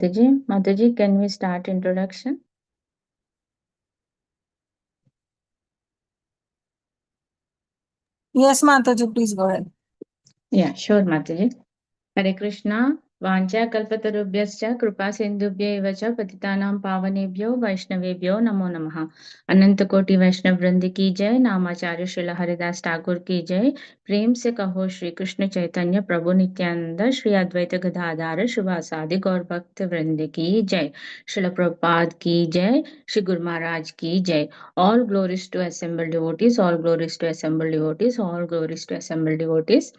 Mataji, can we start introduction? Yes, Mataji, please go ahead. Yeah, sure, Mataji. Hare Krishna, Vancha Kalpatarubhyascha Kripa Sindhubhya eva cha Patitanam Pavanebhyo Vaishnavebhyo Namo Namaha. अनंत कोटि वैष्णव वृंद की जय, नामाचार्य श्रील हरिदास ठाकुर की जय। प्रेम से कहो श्री कृष्ण चैतन्य प्रभु नित्यानंद श्री अद्वैत गदाधार शिवासादि गौर भक्त वृंद की जय। श्रील प्रभुपाद की जय, श्री गुरु महाराज की जय। All glories to assembled devotees, all glories to assembled devotees, all glories to assembled devotees.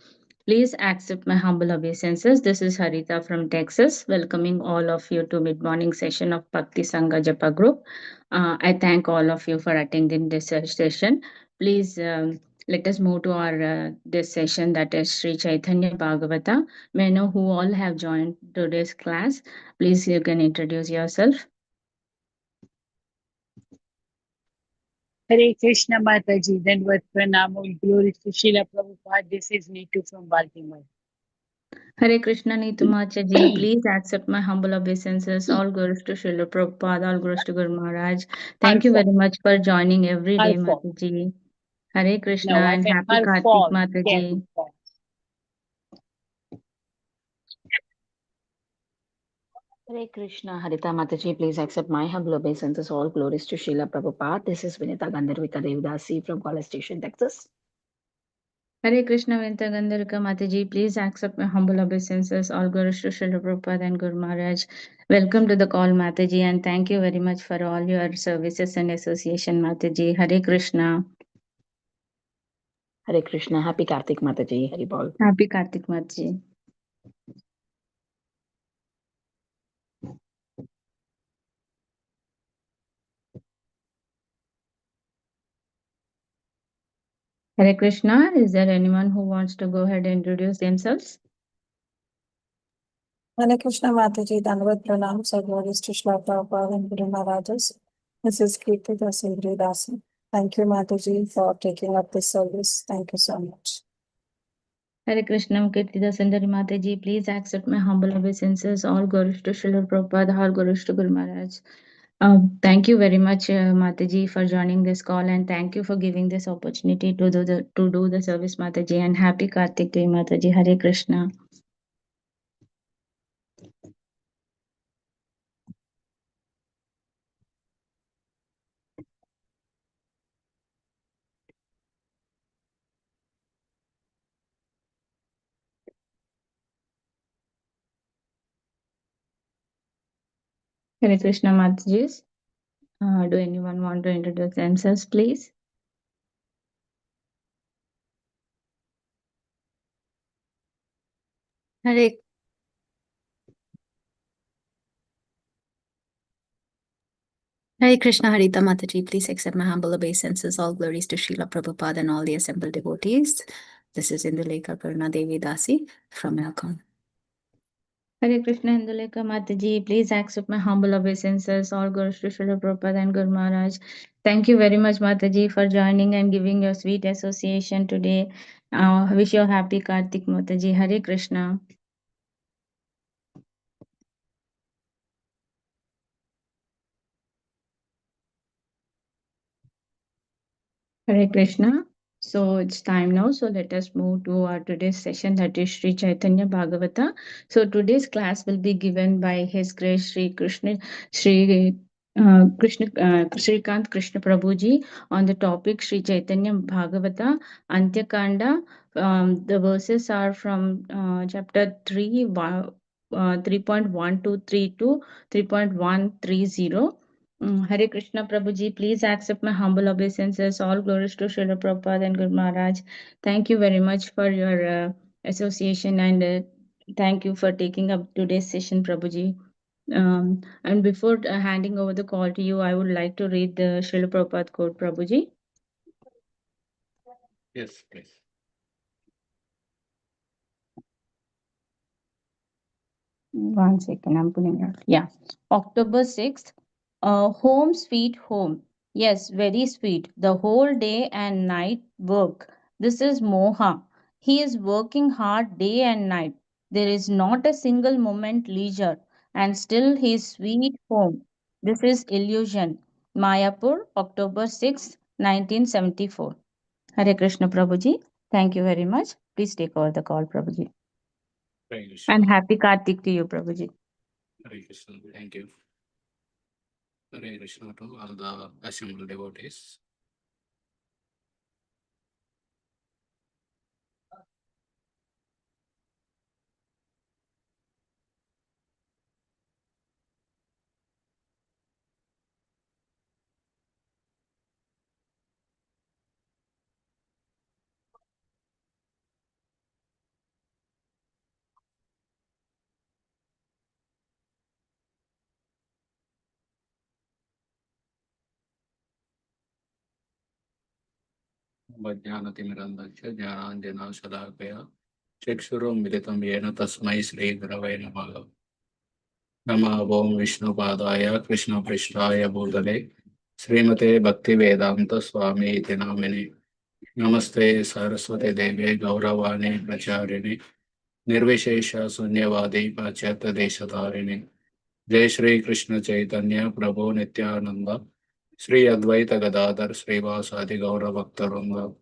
Please accept my humble obeisances. This is Harita from Texas, welcoming all of you to mid-morning session of Bhakti Sangha Japa group. I thank all of you for attending this session. Please let us move to our this session, that is Sri Chaitanya Bhagavata. May I know who all have joined today's class. Please you can introduce yourself. Hare Krishna Mataji, then with Pranam, all glories to Srila Prabhupada. This is Neetu from Baltimore. Hare Krishna Neetu ji, please accept my humble obeisances. All glories to Srila Prabhupada, all glories to Guru Maharaj. Thank you very much for joining every day, Her fault. Mataji. Hare Krishna No, I and said happy her Kartik, fault. Mataji. Hare Krishna, Harita Mataji, please accept my humble obeisances. All glories to Srila Prabhupada. This is Vinita Gandharvika Devdasi from College Station, Texas. Hare Krishna Vinta Gandharika Mataji, please accept my humble obeisances. All glories to Srila Prabhupada and Guru Maharaj. Welcome to the call, Mataji, and thank you very much for all your services and association, Mataji. Hare Krishna. Hare Krishna, happy Kartik Mataji. Hari Bol. Happy Kartik, Mataji. Hare Krishna, is there anyone who wants to go ahead and introduce themselves? Hare Krishna Mataji, Dandavat Pranam, so glories to Srila Prabhupada and Guru Maharajas. This is Kirti Dasindri Dasi. Thank you, Mataji, for taking up this service. Thank you so much. Hare Krishna Kirtida Sundari Mataji, please accept my humble obeisances. All glories to Srila Prabhupada, all glories to Guru Maharaj. Thank you very much, Mataji, for joining this call, and thank you for giving this opportunity to do the service, Mataji. And happy Kartik to you, Mataji. Hare Krishna. Hare Krishna, Mataji. Do anyone want to introduce themselves, please? Hare Hare Krishna Harita Mataji, please accept my humble obeisances. All glories to Srila Prabhupada and all the assembled devotees. This is Indulekha Karuna Devi Dasi from Melbourne. Hare Krishna Indulekha Mataji, please accept my humble obeisances. All glories to Srila Prabhupada and Guru Maharaj. Thank you very much, Mataji, for joining and giving your sweet association today. Wish you a happy Kartik, Mataji. Hare Krishna. Hare Krishna. So it's time now. So let us move to our today's session, that is Sri Chaitanya Bhagavata. So today's class will be given by His Grace Sri Krishna, Srikanth Krishna Prabhuji on the topic Sri Chaitanya Bhagavata Antya Khanda. The verses are from chapter 3, 3.1232 to 3.130. Hare Krishna Prabhuji, please accept my humble obeisances. All glories to Srila Prabhupada and Guru Maharaj. Thank you very much for your association, and thank you for taking up today's session, Prabhuji. And before handing over the call to you, I would like to read the Srila Prabhupada quote, Prabhuji. Yes, please. One second, I'm putting it. Yeah. October 6th. Home sweet home. Yes, very sweet. The whole day and night work. This is Moha. He is working hard day and night. There is not a single moment leisure. and still his sweet home. This is Illusion, Mayapur, October 6, 1974. Hare Krishna Prabhuji. Thank you very much. Please take over the call, Prabhuji. Hare Krishna. And happy Kartik to you, Prabhuji. Hare Krishna. Thank you. Hare Krishna to all the assembled devotees. Vajnanatimirandasya jnananjana sadakaya Chakshurum militam yena tasmai Sri Gurave namaha. Nama Om Vishnu Padaya Krishna Prishtaya Bhutale Srimate Bhakti Vedanta Swami iti namine. Namaste Saraswate Deve Gauravani Pracharini Nirvishesha Sunyavadi Pachyata Deshatharini. Jai Shri Krishna Chaitanya Prabhu Nityananda Sri Advaita Gadadhar Srivasadi Gaura Bhaktaranga.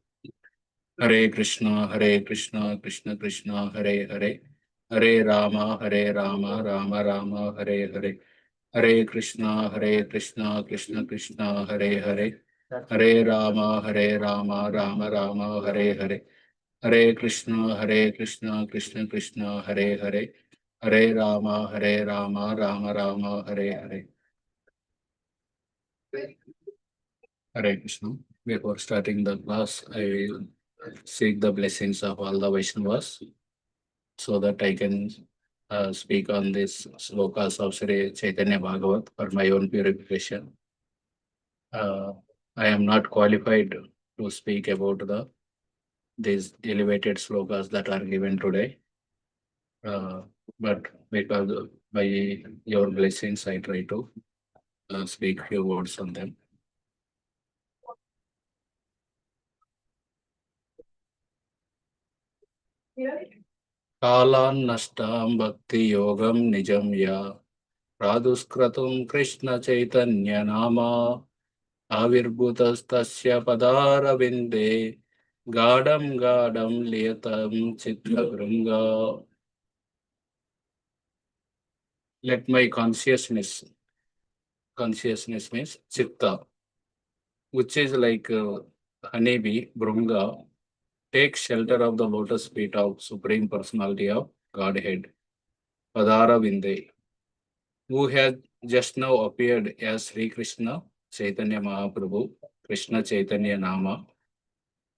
Hare Krishna, Krishna Krishna, Hare Hare, Hare Rama, Rama Rama, Hare Hare. Hare Krishna, Krishna Krishna, Hare Hare, Hare Rama, Rama Rama, Hare Hare. Hare Krishna, Krishna Krishna, Hare Hare, Hare Rama, Rama Rama, Hare Hare. Hare Krishna. Before starting the class, I will seek the blessings of all the Vaishnavas so that I can speak on this slokas of Sri Chaitanya Bhagavat for my own purification. I am not qualified to speak about these elevated slokas that are given today. But because by your blessings, I try to speak few words on them. Kalan nashtam bhakti yogam nijam ya Praduskratum Krishna Chaitanya Nama Avirbhutastasya Padarabinde Gadam Gadam Liyatam Chitravranga. Let my consciousness means chitta, which is like honeybee, brunga, take shelter of the lotus feet of Supreme Personality of Godhead, Padarabinde, who has just now appeared as Sri Krishna Chaitanya Mahaprabhu, Krishna Chaitanya Nama,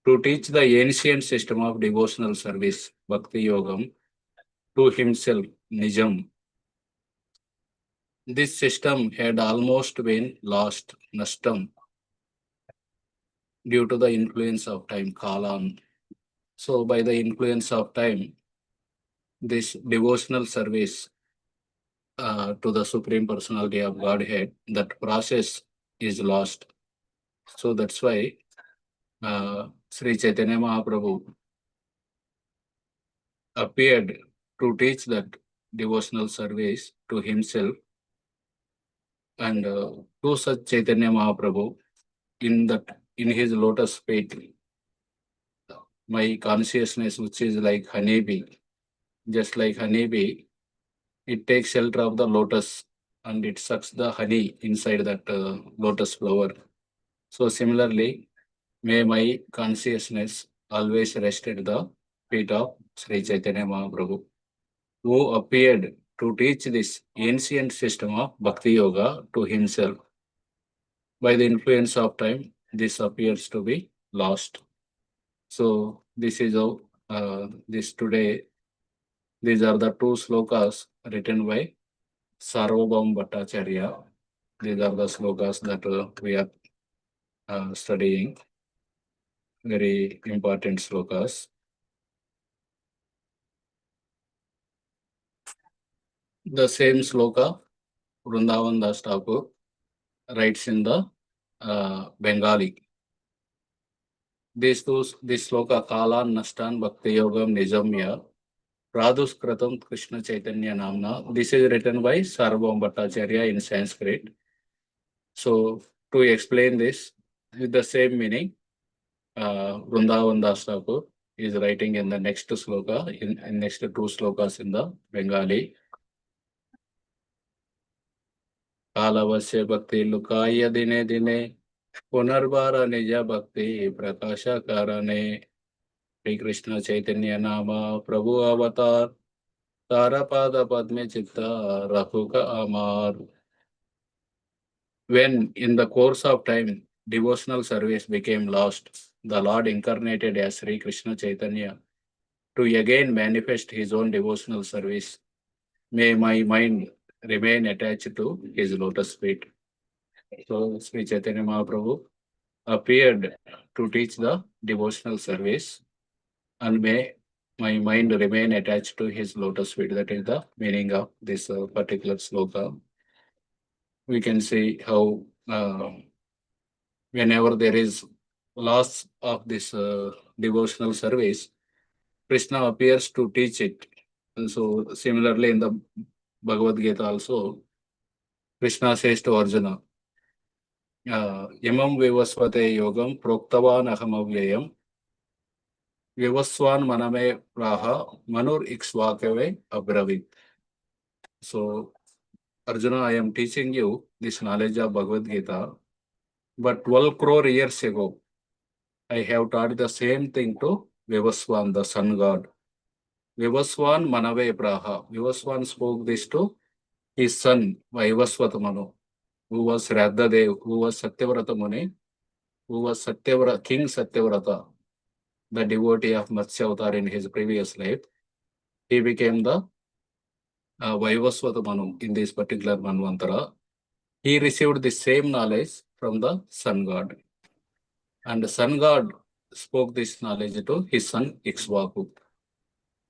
to teach the ancient system of devotional service, Bhakti Yogam, to himself, Nijam. This system had almost been lost, Nashtam, due to the influence of time, Kalan. So, by the influence of time, this devotional service to the Supreme Personality of Godhead, that process is lost. So, that's why Sri Chaitanya Mahaprabhu appeared to teach that devotional service to himself and to such Chaitanya Mahaprabhu in his lotus feet. My consciousness, which is like honeybee, just like honeybee, it takes shelter of the lotus and it sucks the honey inside that lotus flower. So similarly, may my consciousness always rest at the feet of Sri Chaitanya Mahaprabhu, who appeared to teach this ancient system of Bhakti Yoga to himself. By the influence of time, this appears to be lost. So this is how this today. These are the two slokas written by Sarvabhaum Bhattacharya. These are the slokas that we are studying. Very important slokas. The same sloka, Vrindavan Das Thakur writes in the Bengali. This sloka, Kalan Nashtan Bhakti Yogam Nijamya, Praduskratam Krishna Chaitanya Namna. This is written by Sarvabhauma Bhattacharya in Sanskrit. So to explain this with the same meaning, Vrindavan Das Thakur is writing in the next sloka, in next two slokas in the Bengali. Kalavasya Bhakti Lukaya Dine Dine Punarbara Nija Bhakti Prakasha Karane Sri Krishna Chaitanya Nama Prabhu Avatar Tarapada Padme Chitta Rakhuka Amar. When in the course of time devotional service became lost, the Lord incarnated as Sri Krishna Chaitanya to again manifest his own devotional service. May my mind remain attached to his lotus feet. So Sri Chaitanya Mahaprabhu appeared to teach the devotional service, and may my mind remain attached to his lotus feet. That is the meaning of this particular sloka. We can see how whenever there is loss of this devotional service, Krishna appears to teach it. And so similarly in the Bhagavad Gita also, Krishna says to Arjuna, Yamam vivasvate yogam proktavan aham avyayam vivaswan maname praha manur ikshvakave abravit. So Arjuna, I am teaching you this knowledge of Bhagavad Gita, but 12 crore years ago, I have taught the same thing to Vivaswan, the sun god. Vivaswan manave praha. Vivaswan spoke this to his son, Vaivasvata Manu, who was Radhadev, who was Satyavrata Muni, who was King Satyavrata, the devotee of Matsya Avatar in his previous life. He became the Vaivasvata Manu in this particular Manvantara. He received the same knowledge from the sun god. And the sun god spoke this knowledge to his son Ikshvaku.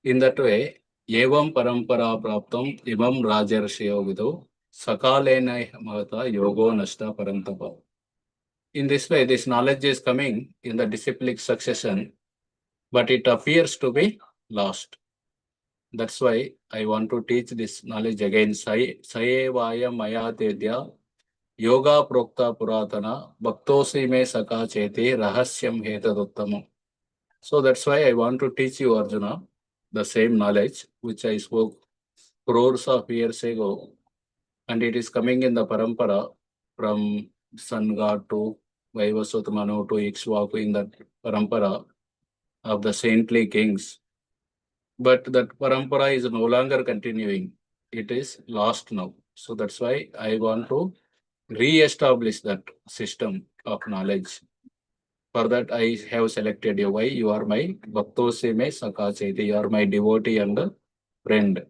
In that way, Evam Parampara Praptam Imam Rajarshiyo Vido Sakalena Mahata Yogo Nashta Parantapa. In this way, this knowledge is coming in the disciplic succession, but it appears to be lost. That's why I want to teach this knowledge again. Sayevaya Maya Tedya Yoga Prokta Puratana Bhaktosi Me Saka Cheti Rahasyam Hetaduttamam. So that's why I want to teach you, Arjuna, the same knowledge which I spoke crores of years ago, and it is coming in the parampara from sun god to Vaivasvata Manu to Ikshvaku in that parampara of the saintly kings. But that parampara is no longer continuing. It is lost now. So that's why I want to re-establish that system of knowledge. For that, I have selected you. Why? You are my Bhaktose me Sakacheti. You are my devotee and friend.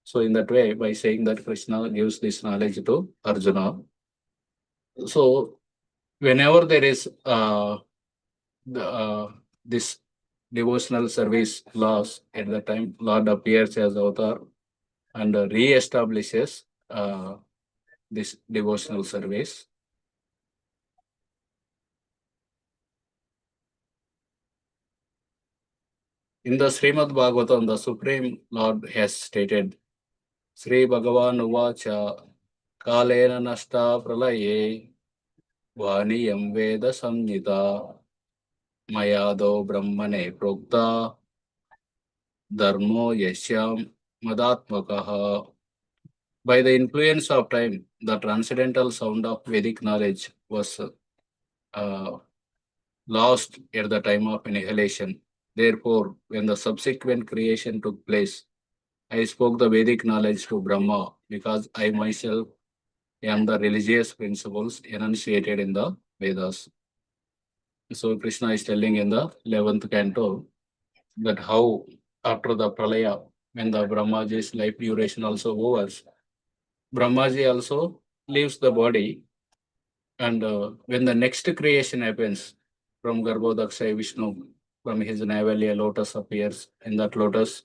So in that way, by saying that Krishna gives this knowledge to Arjuna. So whenever there is this devotional service loss, at the time Lord appears as avatar and re-establishes this devotional service. In the Srimad Bhagavatam, the Supreme Lord has stated, Sri Bhagavan Uvacha Kalena Nashta Pralaye Vaniyam Veda Samnita Mayado Brahmane Prokta Dharmo Yashyam Madatmakaha. By the influence of time, the transcendental sound of Vedic knowledge was lost at the time of annihilation. Therefore, when the subsequent creation took place, I spoke the Vedic knowledge to Brahma because I myself am the religious principles enunciated in the Vedas. So Krishna is telling in the 11th canto that how after the Pralaya, when the Brahmaji's life duration also overs, Brahmaji also leaves the body, and when the next creation happens from Garbhodakshay Vishnu, from his navel a lotus appears. In that lotus,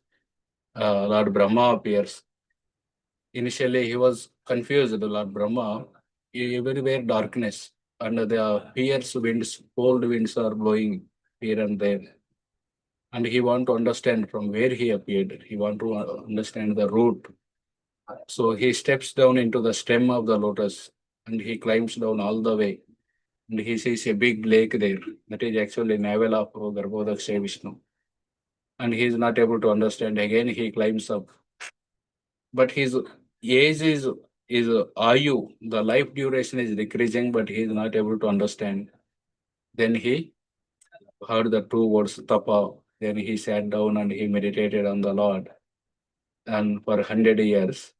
Lord Brahma appears. Initially, he was confused, Lord Brahma, everywhere darkness, and the fierce winds, cold winds are blowing here and there. and he want to understand from where he appeared. He want to understand the root. So he steps down into the stem of the lotus and he climbs down all the way. And he sees a big lake there. That is actually navel of Garbhodaksha Vishnu. And he is not able to understand. Again, he climbs up. But his age is Ayu, the life duration is decreasing, but he is not able to understand. Then he heard the two words tapa. Then he sat down and he meditated on the Lord. And for 100 years,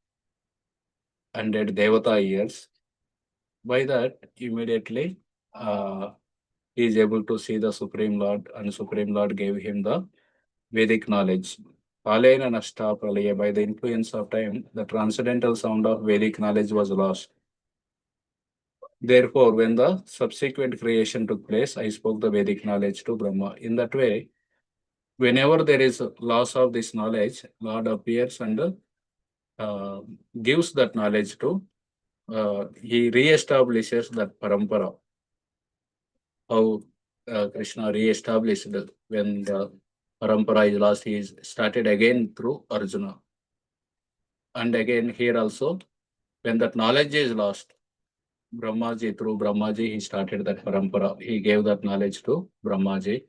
100 Devata years, by that, immediately he is able to see the Supreme Lord, and Supreme Lord gave him the Vedic knowledge. Palena Nashta Pralaya, by the influence of time, the transcendental sound of Vedic knowledge was lost. Therefore, when the subsequent creation took place, I spoke the Vedic knowledge to Brahma. In that way, whenever there is a loss of this knowledge, Lord appears and gives that knowledge to, he re-establishes that parampara. How Krishna re-established when the parampara is lost, he is started again through Arjuna. And again here also, when that knowledge is lost, Brahmaji, through Brahmaji, he started that parampara. He gave that knowledge to Brahmaji.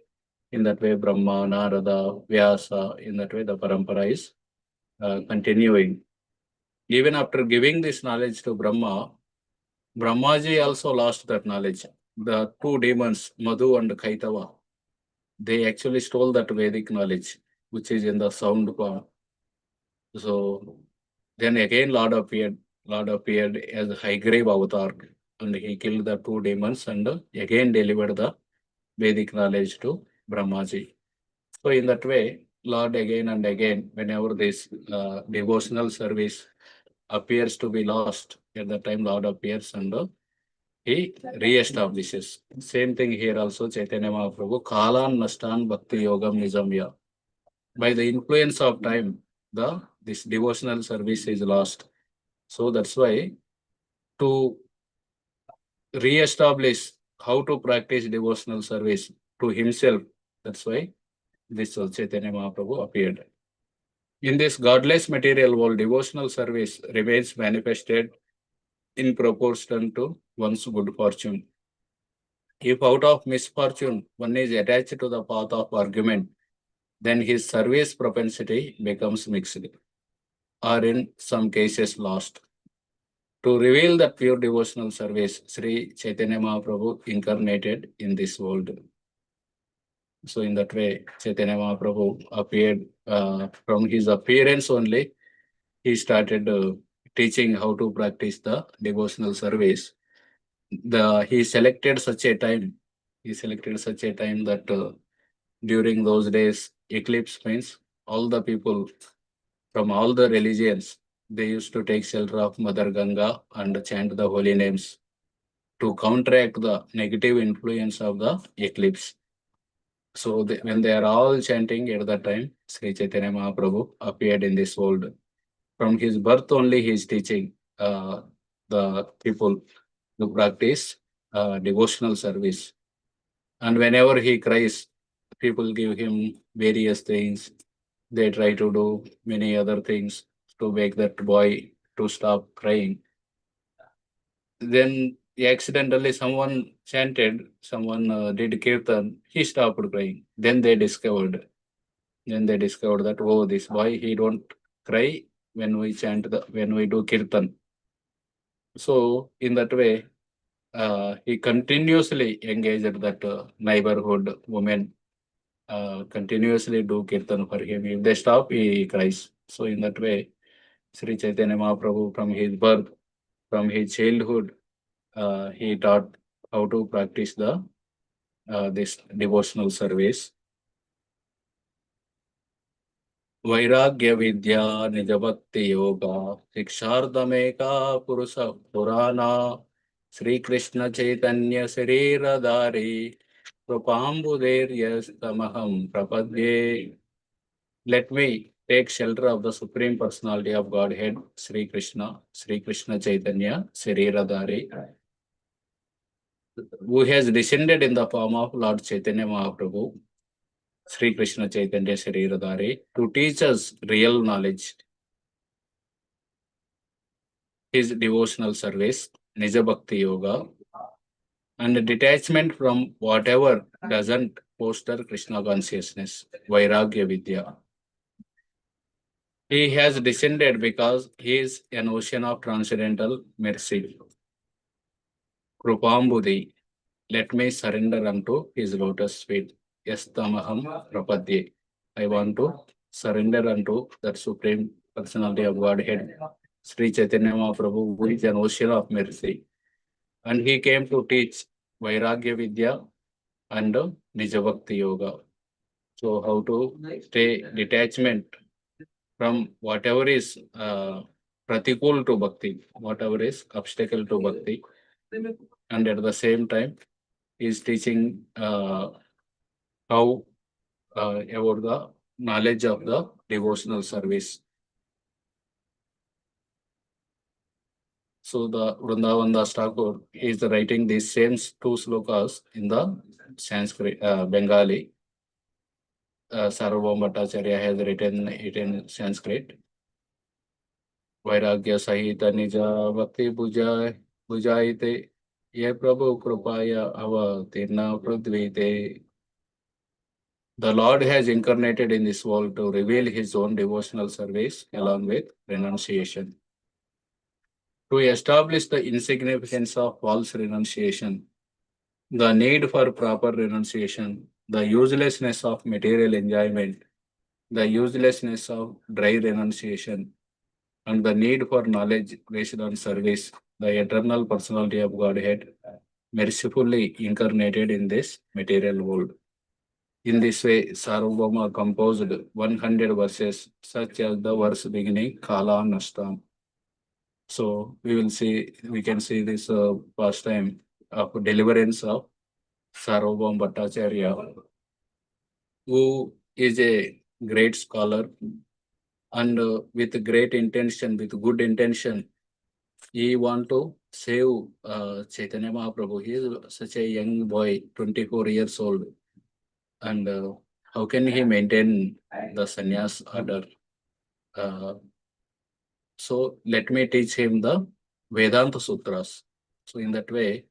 In that way, Brahma, Narada, Vyasa, in that way, the parampara is continuing. Even after giving this knowledge to Brahma, Brahmaji also lost that knowledge. The two demons, Madhu and Kaitava, they actually stole that Vedic knowledge, which is in the sound form. So then again Lord appeared as Haigrave avatar, and he killed the two demons and again delivered the Vedic knowledge to Brahmaji. So in that way, Lord again and again, whenever this devotional service appears to be lost, at that time Lord appears and he re-establishes. Same thing here also, Chaitanya Mahaprabhu, Kalan Nastan Bhakti Yogam Nizamya. By the influence of time, this devotional service is lost. So that's why to re-establish how to practice devotional service to himself, that's why this Chaitanya Mahaprabhu appeared. In this godless material world, devotional service remains manifested in proportion to one's good fortune. If out of misfortune one is attached to the path of argument, then his service propensity becomes mixed, or in some cases lost. To reveal that pure devotional service, Sri Chaitanya Mahaprabhu incarnated in this world. So in that way, Chaitanya Mahaprabhu appeared from his appearance only. He started teaching how to practice the devotional service. He selected such a time. That during those days, eclipse means all the people from all the religions, they used to take shelter of Mother Ganga and chant the holy names to counteract the negative influence of the eclipse. So when they are all chanting at that time, Sri Chaitanya Mahaprabhu appeared in this world. From his birth only, he is teaching the people to practice devotional service. And whenever he cries, people give him various things. They try to do many other things to make that boy to stop crying. Then accidentally someone chanted, someone did kirtan, he stopped crying. Then they discovered that, oh, this boy, he don't cry when we when we do kirtan. So in that way, he continuously engaged that neighborhood women, continuously do kirtan for him. If they stop, he cries. So in that way, Sri Chaitanya Mahaprabhu, from his birth, from his childhood, he taught how to practice this devotional service. Vairagya Vidya Nijabhakti Yoga Sikshardhameka Purusa Purana Sri Krishna Chaitanya Sariradari Prapambuderyas Tamaham Prapadye. Let me take shelter of the Supreme Personality of Godhead, Sri Krishna Chaitanya Sariradari, who has descended in the form of Lord Chaitanya Mahaprabhu. Sri Krishna Chaitanya Shariradhari, to teach us real knowledge. His devotional service, Nija Bhakti Yoga, and detachment from whatever doesn't foster Krishna consciousness, Vairagya Vidya. He has descended because he is an ocean of transcendental mercy. Krupambudi, let me surrender unto his lotus feet. Yastamaham prapadye. I want to surrender unto that Supreme Personality of Godhead, Sri Chaitanya Mahaprabhu, who is an ocean of mercy. And he came to teach Vairagya Vidya and Nija Bhakti Yoga. So how to stay detachment from whatever is pratikul to bhakti, whatever is obstacle to bhakti, and at the same time is teaching how about the knowledge of the devotional service. So the Vrindavan Das Thakur is writing these same two slokas in the Sanskrit, Bengali. Sarvabhauma Bhattacharya has written it in Sanskrit. वैराग्य सहित निज भक्ति बुझाइते ये प्रभु कृपाय अवतीर्ण पृथ्वीते. The Lord has incarnated in this world to reveal his own devotional service along with renunciation. To establish the insignificance of false renunciation, the need for proper renunciation, the uselessness of material enjoyment, the uselessness of dry renunciation, and the need for knowledge based on service, the eternal personality of Godhead mercifully incarnated in this material world. In this way, Sarvabhauma composed 100 verses, such as the verse beginning Kala Nashtam. So we can see this pastime of deliverance of Sarvabhauma Bhattacharya, who is a great scholar and with great intention, with good intention, he want to save Chaitanya Mahaprabhu. He is such a young boy, 24 years old. And how can he maintain the sannyas order? So let me teach him the Vedanta Sutras. So in that way,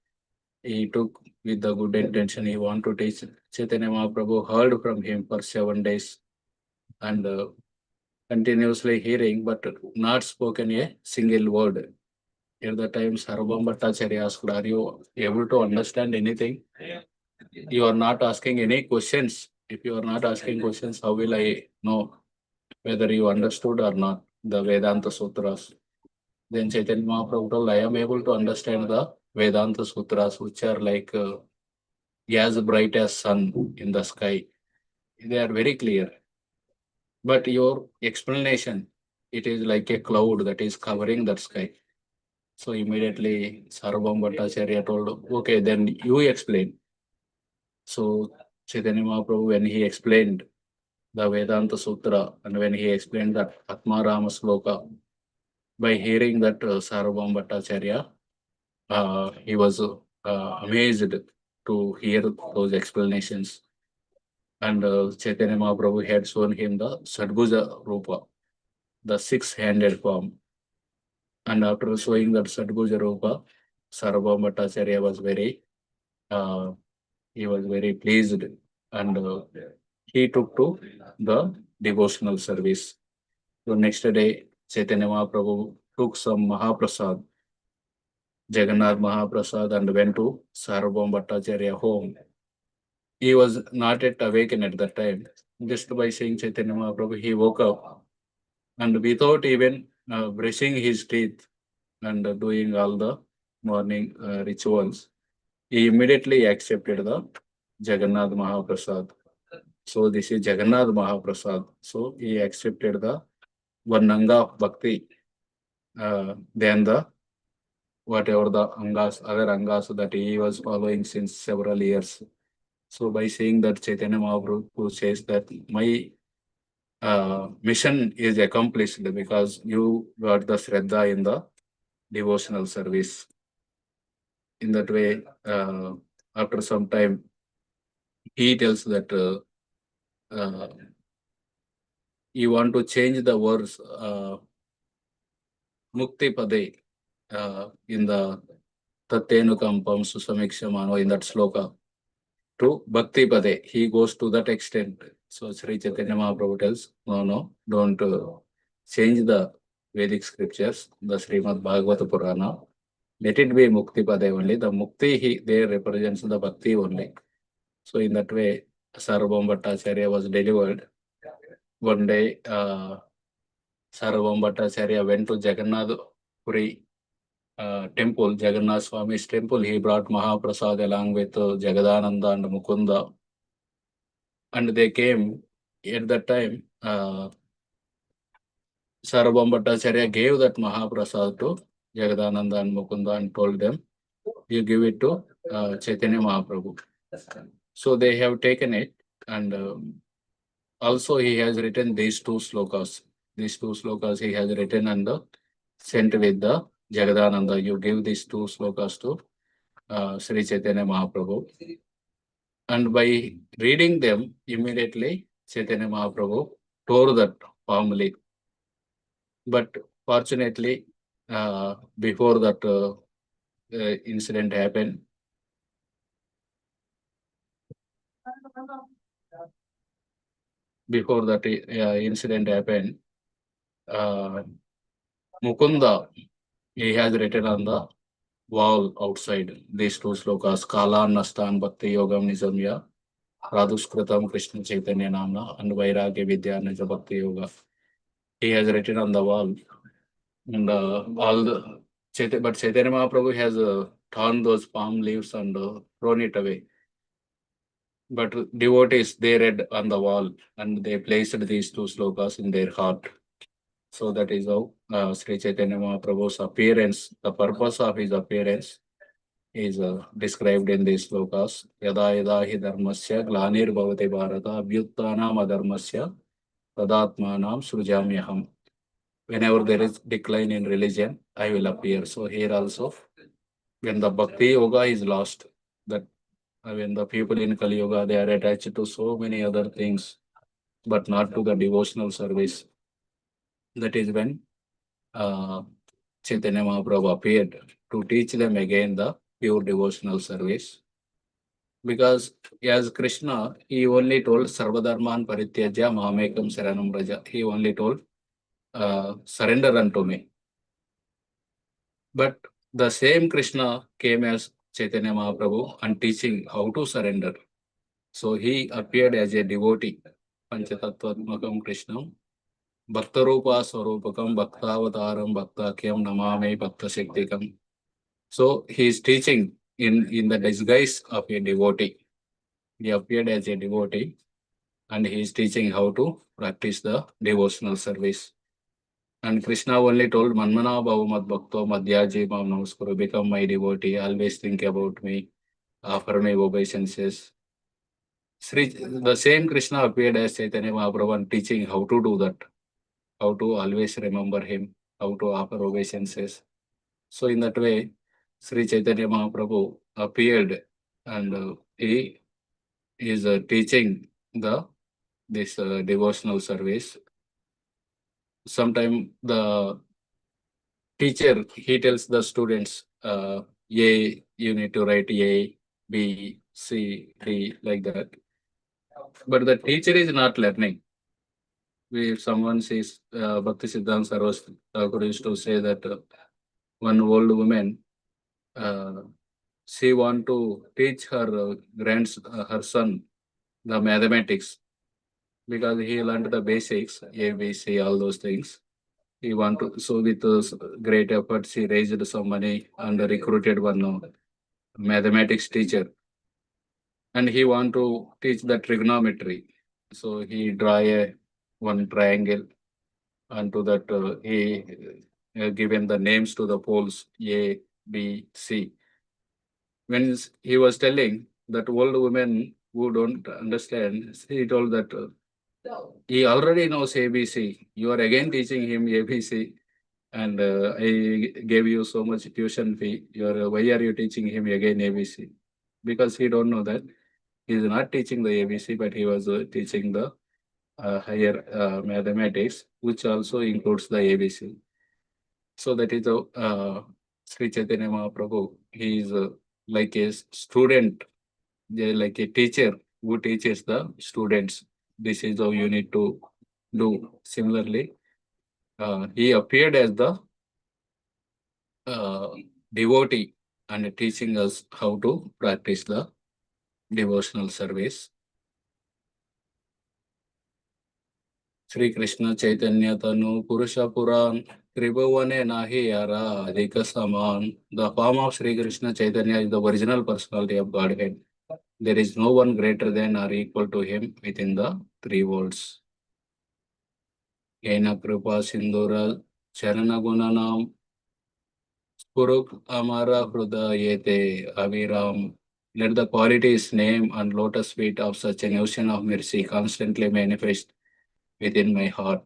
he took with the good intention, he want to teach. Chaitanya Mahaprabhu heard from him for 7 days and continuously hearing, but not spoken a single word. At the time, Sarvabhauma Bhattacharya asked, are you able to understand anything? You are not asking any questions. If you are not asking questions, how will I know whether you understood or not the Vedanta Sutras? Then Chaitanya Mahaprabhu told, I am able to understand the Vedanta Sutras, which are like as bright as sun in the sky. They are very clear. But your explanation, it is like a cloud that is covering that sky. So immediately Sarvabhauma Bhattacharya told, okay, then you explain. So Chaitanya Mahaprabhu, when he explained the Vedanta Sutra and when he explained that Atmarama Sloka, by hearing that Sarvabhauma Bhattacharya, he was amazed to hear those explanations. And Chaitanya Mahaprabhu had shown him the Sadbhuja Rupa, the six-handed form. And after showing that Sadbhuja Rupa, Sarvabhauma Bhattacharya was very pleased and he took to the devotional service. So next day, Chaitanya Mahaprabhu took some Mahaprasad, Jagannath Mahaprasad, and went to Sarvabhauma Bhattacharya home. He was not yet awakened at that time. Just by seeing Chaitanya Mahaprabhu, he woke up and without even brushing his teeth and doing all the morning rituals, he immediately accepted the Jagannath Mahaprasad. So this is Jagannath Mahaprasad. So he accepted the one anga of bhakti, then the whatever the angas, other angas that he was following since several years. So by seeing that, Chaitanya Mahaprabhu says that my mission is accomplished because you got the Shraddha in the devotional service. In that way, after some time, he tells that you want to change the words Mukti Pade in the Tattenukampam Susamikshamano in that sloka to Bhakti Pade. He goes to that extent. So Sri Chaitanya Mahaprabhu tells, no, don't change the Vedic scriptures, the Srimad Bhagavata Purana. Let it be Mukti Pade only. The Mukti there represents the Bhakti only. So in that way, Sarvabhauma Bhattacharya was delivered. One day, Sarvabhauma Bhattacharya went to Jagannath Puri temple, Jagannath Swami's temple. He brought Mahaprasad along with Jagadananda and Mukunda. And they came at that time. Sarvabhauma Bhattacharya gave that Mahaprasad to Jagadananda and Mukunda and told them, you give it to Chaitanya Mahaprabhu. So they have taken it, and also he has written these two slokas. These two slokas he has written and sent with the Jagadananda. You give these two slokas to Sri Chaitanya Mahaprabhu. And by reading them, immediately Chaitanya Mahaprabhu tore that palm leaf. But fortunately, before that incident happened, Mukunda, he has written on the wall outside these two slokas, Kala Nastan Bhakti Yogam Nizamya, Radhuskritam Krishna Chaitanya Namna, and Vairagya Vidya Nija Bhakti Yoga. He has written on the wall. And all the but Chaitanya Mahaprabhu has torn those palm leaves and thrown it away. But devotees, they read on the wall and they placed these two slokas in their heart. So that is how Sri Chaitanya Mahaprabhu's appearance, the purpose of his appearance is described in these slokas. Yada yada hi dharmasya glanir bhavati bharata abhyuttanam adharmasya tadatmanam srujamyaham. Whenever there is decline in religion, I will appear. So here also, when the Bhakti Yoga is lost, that when the people in Kali Yoga, they are attached to so many other things, but not to the devotional service. That is when Chaitanya Mahaprabhu appeared to teach them again the pure devotional service. Because as Krishna, he only told Sarvadharman Parityajya Mahamekam Saranam Raja. He only told surrender unto me. But the same Krishna came as Chaitanya Mahaprabhu and teaching how to surrender. So he appeared as a devotee, Panchatattvatmakam Krishnam, Bhaktarupa Swarupakam, Bhaktavataram, Bhaktakyam Namame Bhakta Shaktikam. So he is teaching in the disguise of a devotee. He appeared as a devotee and he is teaching how to practice the devotional service. And Krishna only told Manmana Bhava Mad Bhakto Madhyaji Mam Namaskuru, become my devotee, always think about me, offer me obeisances. The same Krishna appeared as Chaitanya Mahaprabhu and teaching how to do that, how to always remember him, how to offer obeisances. So in that way, Sri Chaitanya Mahaprabhu appeared and he is teaching this devotional service. Sometime the teacher, he tells the students, A, you need to write A, B, C, D, like that. But the teacher is not learning. If someone says, Bhakti Siddhanta Sarvaswati Thakur used to say that one old woman, she want to teach her her son the mathematics because he learned the basics, A, B, C, all those things. He want to, so with great efforts, he raised some money and recruited one mathematics teacher. And he want to teach the trigonometry. So he draw one triangle, and to that he given the names to the poles A, B, C. When he was telling that old woman who don't understand, he told that he already knows ABC. You are again teaching him ABC, and I gave you so much tuition fee. Why are you teaching him again ABC? Because he don't know that He is not teaching the ABC, but he was teaching the higher mathematics, which also includes the ABC. So that is the Sri Chaitanya Mahaprabhu. He is like a student, like a teacher who teaches the students. This is how you need to do. Similarly, he appeared as the devotee and teaching us how to practice the devotional service. Sri Krishna Chaitanya Tanu Purusha Puran Tribhavane Nahi Yara Adhika Saman. The form of Sri Krishna Chaitanya is the original personality of Godhead. There is no one greater than or equal to him within the three worlds. Yena Kripa Sindura Charana Gunanam Puruk Amara Hrudayete Aviram. Let the qualities, name, and lotus feet of such an ocean of mercy constantly manifest within my heart.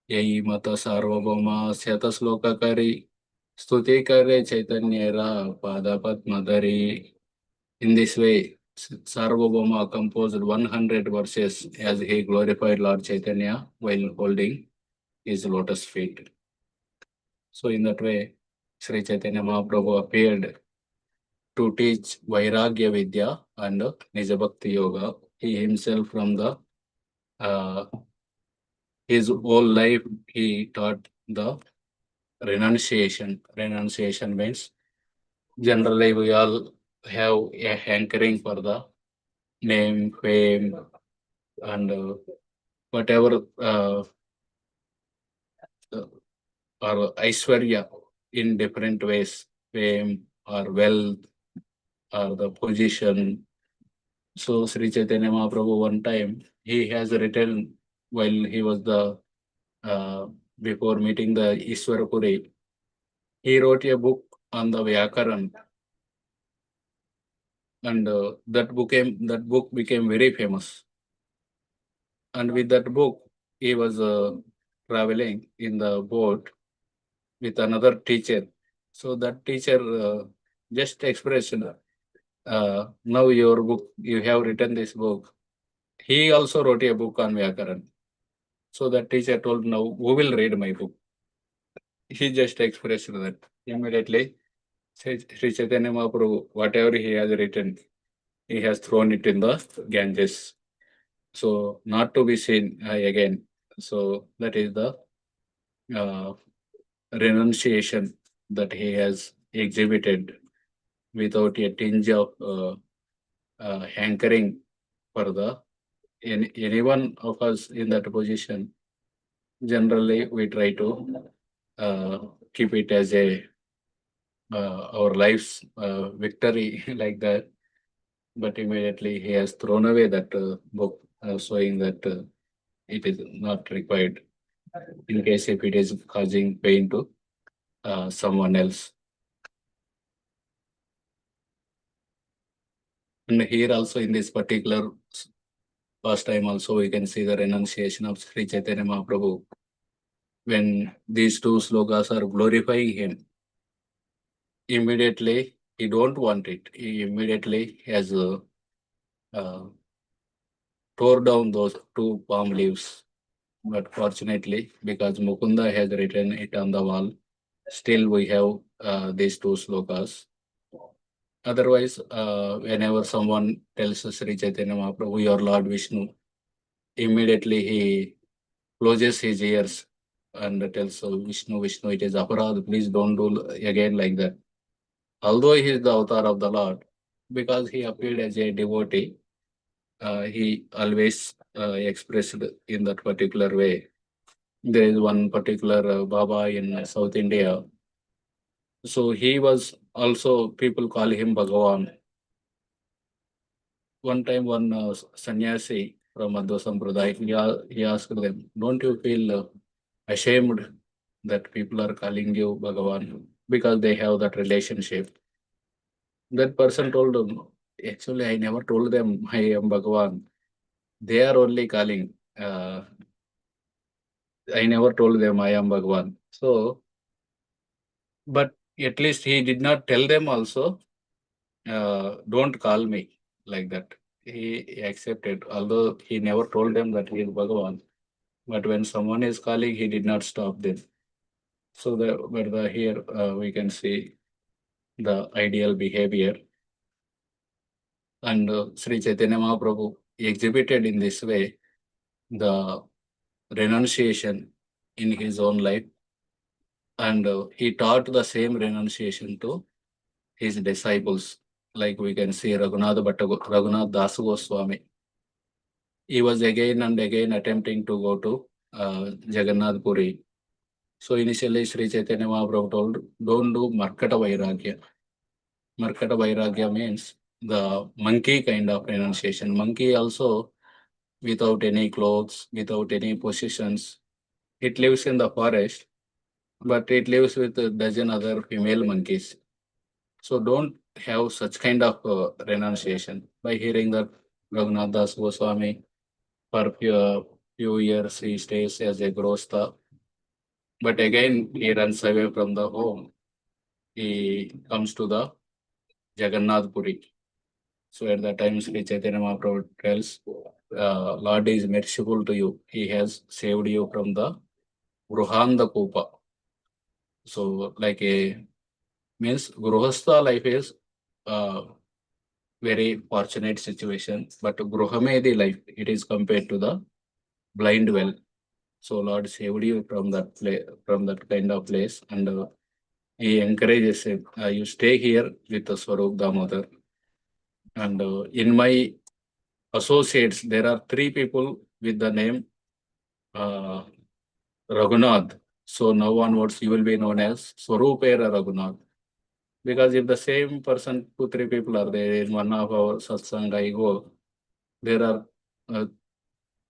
Yei Mata Sarvabhauma Syata Slokakari Stuti Kare Chaitanyera Padapatmadari. In this way, Sarvabhauma composed 100 verses as he glorified Lord Chaitanya while holding his lotus feet. So in that way, Sri Chaitanya Mahaprabhu appeared to teach Vairagya Vidya and Nijabhakti Yoga. He himself from the his whole life he taught the renunciation. Renunciation means generally we all have a hankering for the name, fame, and whatever or Aishwarya in different ways, fame or wealth or the position. So Sri Chaitanya Mahaprabhu one time he has written while he was the before meeting the Ishwarapuri, he wrote a book on the Vyakaran, and that book became very famous. And with that book, he was traveling in the boat with another teacher. So that teacher just expressed, now your book, you have written this book. He also wrote a book on Vyakaran. So that teacher told, now who will read my book? He just expressed that. Immediately, Sri Chaitanya Mahaprabhu, whatever he has written, he has thrown it in the Ganges. So not to be seen again. So that is the renunciation that he has exhibited without a tinge of hankering for the any one of us in that position. Generally, we try to keep it as a our life's victory like that. But immediately he has thrown away that book, showing that it is not required in case if it is causing pain to someone else. And here also in this particular first time also we can see the renunciation of Sri Chaitanya Mahaprabhu. When these two slokas are glorifying him, immediately he don't want it. He immediately has tore down those two palm leaves. But fortunately, because Mukunda has written it on the wall, still we have these two slokas. Otherwise, whenever someone tells Sri Chaitanya Mahaprabhu, your Lord Vishnu, immediately he closes his ears and tells Vishnu, Vishnu, it is aparad, please don't do again like that. Although he is the avatar of the Lord, because he appeared as a devotee, he always expressed in that particular way. There is one particular Baba in South India. So he was also, people call him Bhagavan. One time, one sannyasi from Adva Sampradaya, he asked them, don't you feel ashamed that people are calling you Bhagavan because they have that relationship? That person told him, actually, I never told them I am Bhagavan. They are only calling. I never told them I am Bhagavan. So, but at least he did not tell them also, don't call me. like that. He accepted, although he never told them that he is Bhagavan. But when someone is calling, he did not stop them. So here we can see the ideal behavior. And Sri Chaitanya Mahaprabhu exhibited in this way the renunciation in his own life. And he taught the same renunciation to his disciples. Like we can see Raghunath Das Goswami. He was again and again attempting to go to Jagannath Puri. So initially Sri Chaitanya Mahaprabhu told, don't do Markata Vairagya. Markata Vairagya means the monkey kind of renunciation. Monkey also without any clothes, without any possessions. It lives in the forest, but it lives with a dozen other female monkeys. So don't have such kind of renunciation. By hearing that Raghunath Das Goswami, for few years he stays as a Grostha, but again he runs away from the home. He comes to the Jagannath Puri. So at that time, Sri Chaitanya Mahaprabhu tells, Lord is merciful to you. He has saved you from the Gruhanda Kupa. So like a means Gruhastha life is very fortunate situation, but Gruhamedi life, it is compared to the blind well. So Lord saved you from that from that kind of place, and he encourages it. You stay here with the Swarup Damodar. And in my associates, there are 3 people with the name Raghunath. So now onwards, you will be known as Swarupera Raghunath. Because if the same person, 2-3 people are there in one of our satsang, I go, there are 2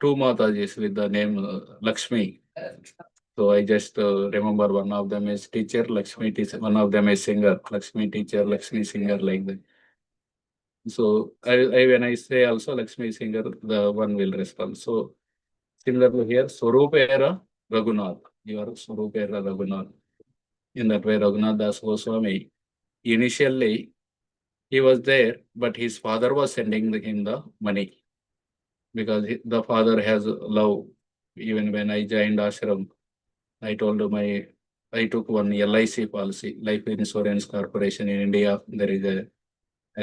Matajis with the name Lakshmi. So I just remember one of them is teacher, Lakshmi teacher, one of them is singer, Lakshmi teacher, Lakshmi singer, like that. So when I say also Lakshmi singer, the one will respond. So similarly here, Swarupera Raghunath. You are Swarupera Raghunath. In that way, Raghunath Das Goswami, initially he was there, but his father was sending him the money because the father has love. Even when I joined ashram, I took one LIC policy, Life Insurance Corporation in India. There is a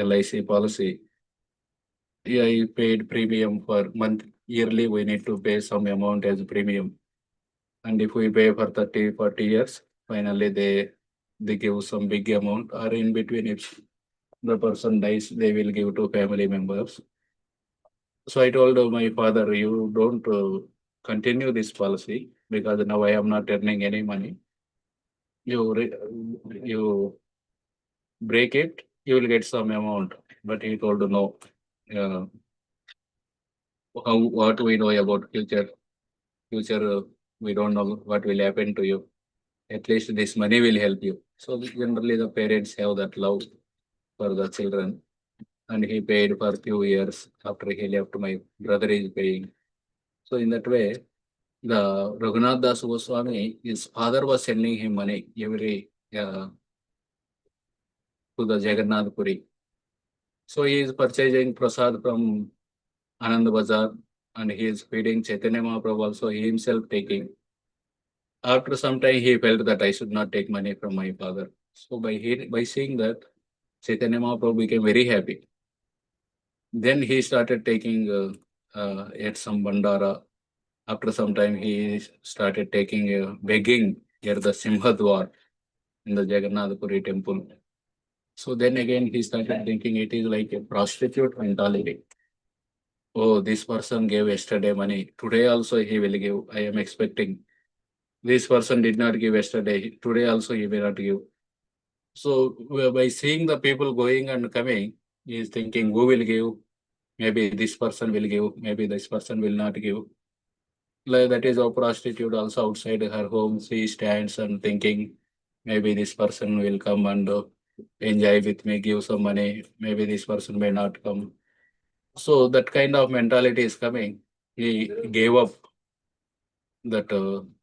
LIC policy. Yeah, I paid premium for month. Yearly, we need to pay some amount as premium. And if we pay for 30, 40 years, finally they give some big amount, or in between, if the person dies, they will give to family members. So I told my father, you don't continue this policy because now I am not earning any money. You break it, you will get some amount. But he told no. What we know about future? We don't know what will happen to you. At least this money will help you. So generally the parents have that love for the children. And he paid for a few years. After he left, my brother is paying. So in that way, the Raghunath Das Goswami, his father was sending him money every to the Jagannath Puri. So he is purchasing prasad from Anand Bazar, and he is feeding Chaitanya Mahaprabhu also, he himself taking. After some time, he felt that I should not take money from my father. So by seeing that, Chaitanya Mahaprabhu became very happy. Then he started taking at some bandara. After some time, he started taking begging at the Simhadwar in the Jagannath Puri temple. So then again, he started thinking it is like a prostitute mentality. Oh, this person gave yesterday money. Today also he will give. I am expecting. This person did not give yesterday. Today also he will not give. So by seeing the people going and coming, he is thinking, who will give? Maybe this person will give. Maybe this person will not give. Like that is a prostitute also outside her home. She stands and thinking, maybe this person will come and enjoy with me, give some money. Maybe this person may not come. So that kind of mentality is coming. He gave up that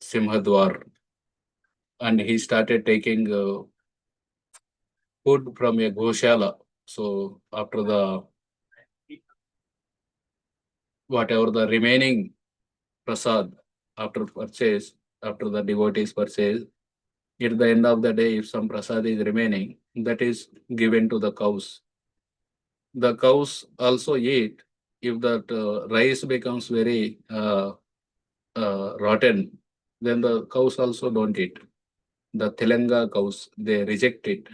Simhadwar, and he started taking food from a Goshala. So after the whatever the remaining prasad after purchase, after the devotees purchase, at the end of the day, if some prasad is remaining, that is given to the cows. The cows also eat. If that rice becomes very rotten, then the cows also don't eat. The Telanga cows, they reject it.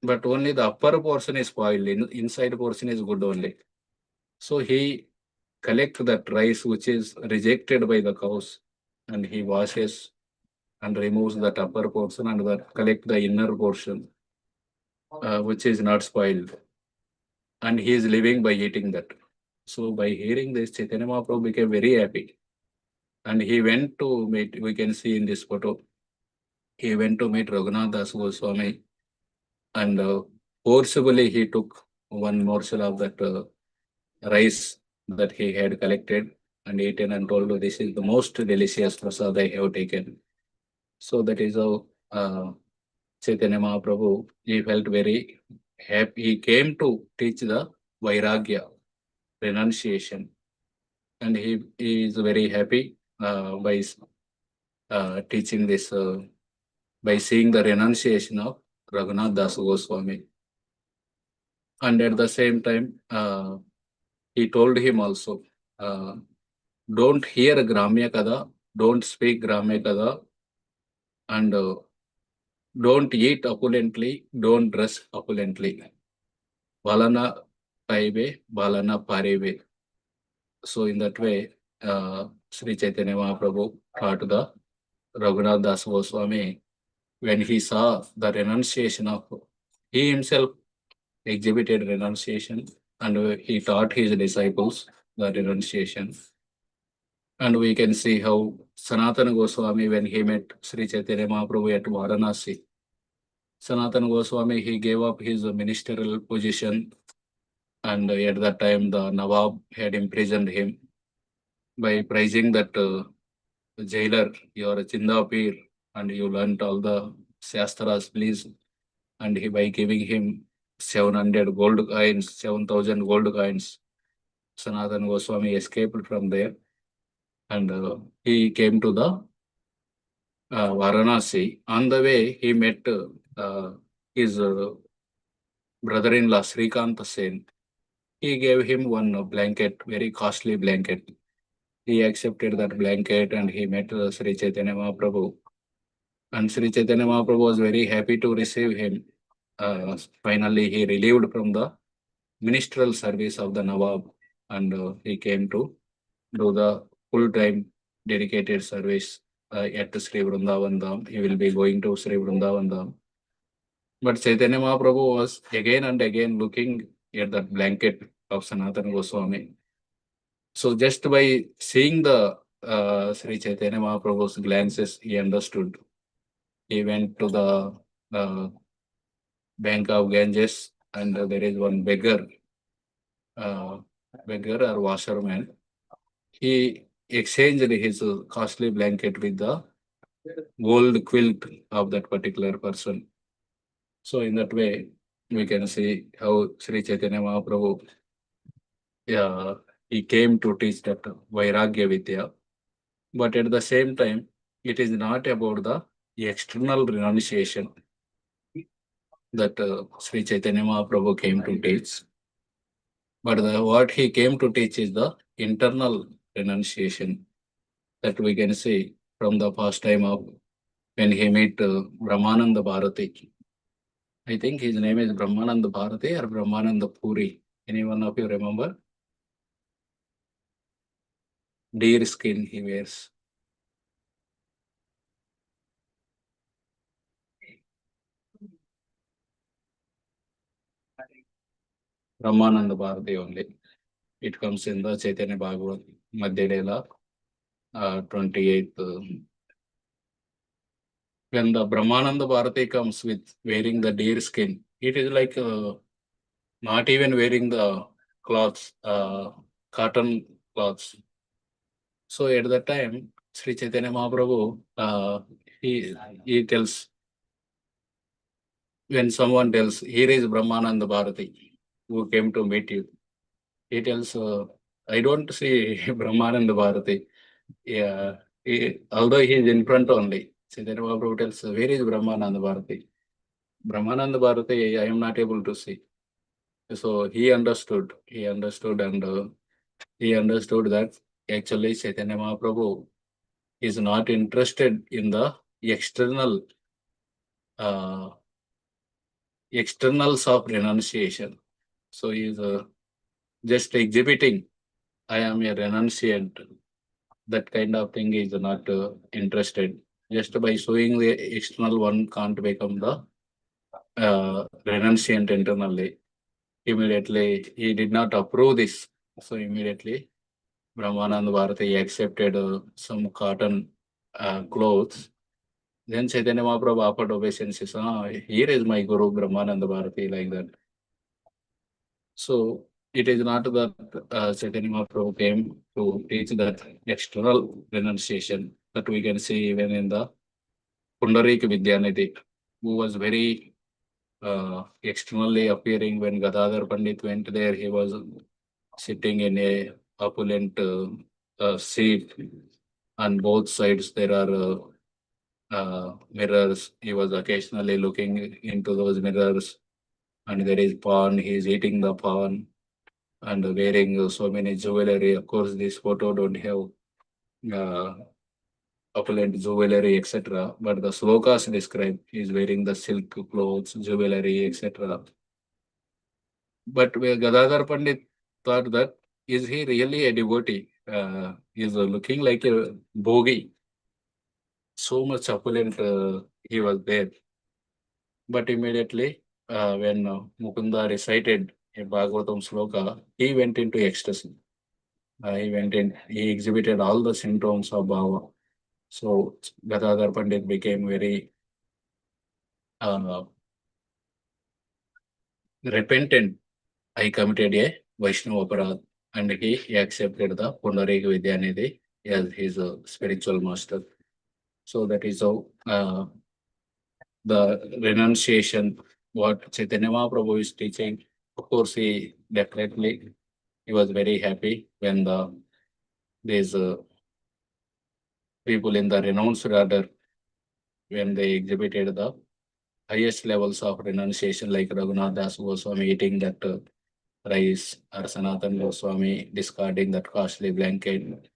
But only the upper portion is spoiled. Inside portion is good only. So he collect that rice which is rejected by the cows, and he washes and removes that upper portion and collect the inner portion, which is not spoiled. And he is living by eating that. So by hearing this, Chaitanya Mahaprabhu became very happy. And he went to meet, we can see in this photo, he went to meet Raghunath Das Goswami, and forcibly he took one morsel of that rice that he had collected and eaten, and told, this is the most delicious prasad I have taken. So that is how Chaitanya Mahaprabhu, he felt very happy. He came to teach the Vairagya, renunciation. And he is very happy by teaching this, by seeing the renunciation of Raghunath Das Goswami. And at the same time, he told him also, don't hear Gramya Kada, don't speak Gramya Kada, and don't eat opulently, don't dress opulently. Balana Paive, Balana Pareve. So in that way, Sri Chaitanya Mahaprabhu taught the Raghunath Das Goswami, when he saw the renunciation of, he himself exhibited renunciation, and he taught his disciples the renunciation. And we can see how Sanatana Goswami, when he met Sri Chaitanya Mahaprabhu at Varanasi, Sanatana Goswami, he gave up his ministerial position, and at that time the Nawab had imprisoned him by praising that jailer, you are a Chindapir and you learnt all the Shastras, please. And he, by giving him 700 gold coins, 7,000 gold coins, Sanatana Goswami escaped from there, and he came to the Varanasi. On the way, he met his brother-in-law Srikanth Sen. He gave him one blanket, very costly blanket. He accepted that blanket and he met Sri Chaitanya Mahaprabhu. And Sri Chaitanya Mahaprabhu was very happy to receive him. Finally, he relieved from the ministerial service of the Nawab, and he came to do the full-time dedicated service at Sri Vrindavan Dham. He will be going to Sri Vrindavan Dham. But Chaitanya Mahaprabhu was again and again looking at that blanket of Sanatana Goswami. So just by seeing the Sri Chaitanya Mahaprabhu's glances, he understood. He went to the bank of Ganges, and there is one beggar or washerman. He exchanged his costly blanket with the gold quilt of that particular person. So in that way, we can see how Sri Chaitanya Mahaprabhu, he came to teach that Vairagya Vidya. But at the same time, it is not about the external renunciation that Sri Chaitanya Mahaprabhu came to teach. But what he came to teach is the internal renunciation that we can see from the first time of when he met Brahmananda Bharati. I think his name is Brahmananda Bharati or Brahmananda Puri. Any one of you remember? Deer skin he wears. Brahmananda Bharati only. It comes in the Chaitanya Bhagavata, Madhya Leela, 28th. When the Brahmananda Bharati comes with wearing the deer skin, it is like not even wearing the cloths, cotton cloths. So at that time, Sri Chaitanya Mahaprabhu, he tells, when someone tells, here is Brahmananda Bharati, who came to meet you, he tells, I don't see Brahmananda Bharati. Yeah, although he is in front only. Chaitanya Mahaprabhu tells, where is Brahmananda Bharati? Brahmananda Bharati, I am not able to see. So he understood and he understood that actually Chaitanya Mahaprabhu is not interested in the external externals of renunciation. So he is just exhibiting, I am a renunciant. That kind of thing is not interested. Just by showing the external, one can't become the renunciant internally. Immediately, he did not approve this. So immediately, Brahmananda Bharati accepted some cotton clothes. Then Chaitanya Mahaprabhu offered obeisances. Here is my Guru Brahmananda Bharati, like that. So it is not that Chaitanya Mahaprabhu came to teach that external renunciation that we can see even in the Pundarik Vidyanidhi, who was very externally appearing. When Gadadhar Pandit went there, he was sitting in a opulent seat. On both sides there are mirrors. He was occasionally looking into those mirrors, and there is pawn. He is eating the pawn and wearing so many jewelry. Of course, this photo don't have opulent jewelry, etc. But the slokas describe he is wearing the silk clothes, jewelry, etc. But Gadadhar Pandit thought that, is he really a devotee? He is looking like a bogi. So much opulent he was there. But immediately, when Mukunda recited a Bhagavatam sloka, he went into ecstasy. He exhibited all the symptoms of Bhava. So Gadadhar Pandit became very repentant. I committed a Vaishnava Aparad, and he accepted the Pundarik Vidyanidhi as his spiritual master. So that is how the renunciation, what Chaitanya Mahaprabhu is teaching. Of course, he was very happy when these people in the renounced order, when they exhibited the highest levels of renunciation, like Raghunath Das Goswami eating that rice, or Sanatan Goswami discarding that costly blanket.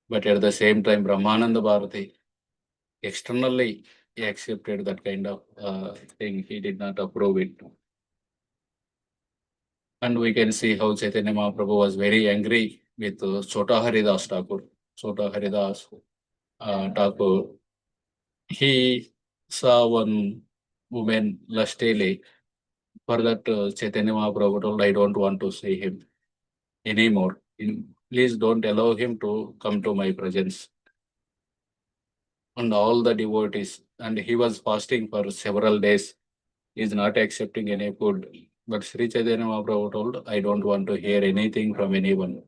But at the same time, Brahmananda Bharati externally he accepted that kind of thing. He did not approve it. And we can see how Chaitanya Mahaprabhu was very angry with Chota Haridas Thakur. Chota Haridas Thakur. He saw one woman lustily. For that, Chaitanya Mahaprabhu told, I don't want to see him anymore. Please don't allow him to come to my presence. And all the devotees, and he was fasting for several days. He is not accepting any food. But Sri Chaitanya Mahaprabhu told, I don't want to hear anything from anyone.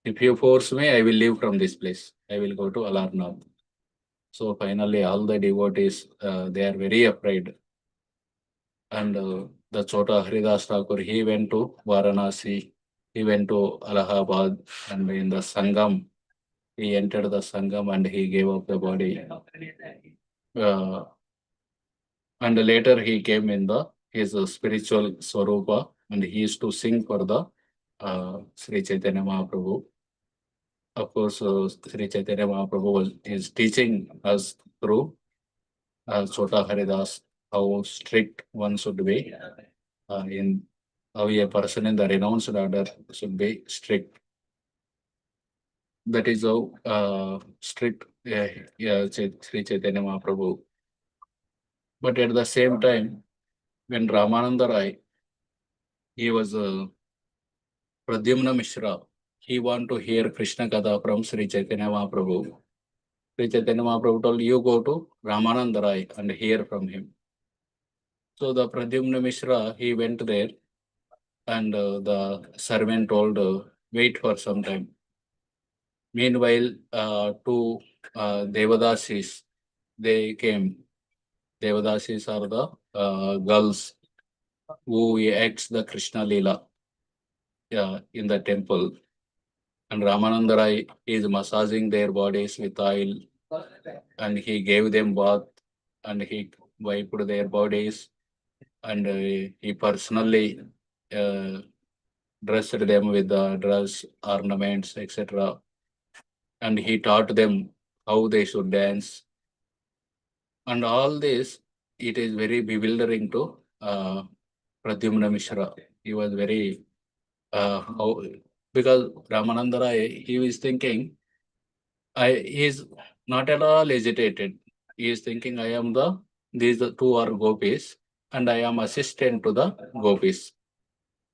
If you force me, I will leave from this place. I will go to Alarnath. So finally, all the devotees, they are very afraid. And the Chota Haridas Thakur, he went to Varanasi, he went to Allahabad, and in the Sangam, he entered the Sangam and he gave up the body. And later he came in his spiritual Swarupa, and he used to sing for the Sri Chaitanya Mahaprabhu. Of course, Sri Chaitanya Mahaprabhu is teaching us through Chota Haridas how strict one should be in how a person in the renounced order should be strict. That is how strict Sri Chaitanya Mahaprabhu. But at the same time, when Ramananda Rai, he was Pradyumna Mishra, he want to hear Krishna Katha from Sri Chaitanya Mahaprabhu. Sri Chaitanya Mahaprabhu told, you go to Ramananda Rai and hear from him. So the Pradyumna Mishra, he went there, and the servant told, wait for some time. Meanwhile, two Devadasis, they came. Devadasis are the girls who acts the Krishna Leela in the temple. And Ramananda Rai is massaging their bodies with oil, and he gave them bath, and he wiped their bodies, and he personally dressed them with the dress, ornaments, etc. And he taught them how they should dance. And all this, it is very bewildering to Pradyumna Mishra. He was very, because Ramananda Rai, he was thinking, he is not at all agitated. He is thinking, these two are gopis, and I am assistant to the gopis.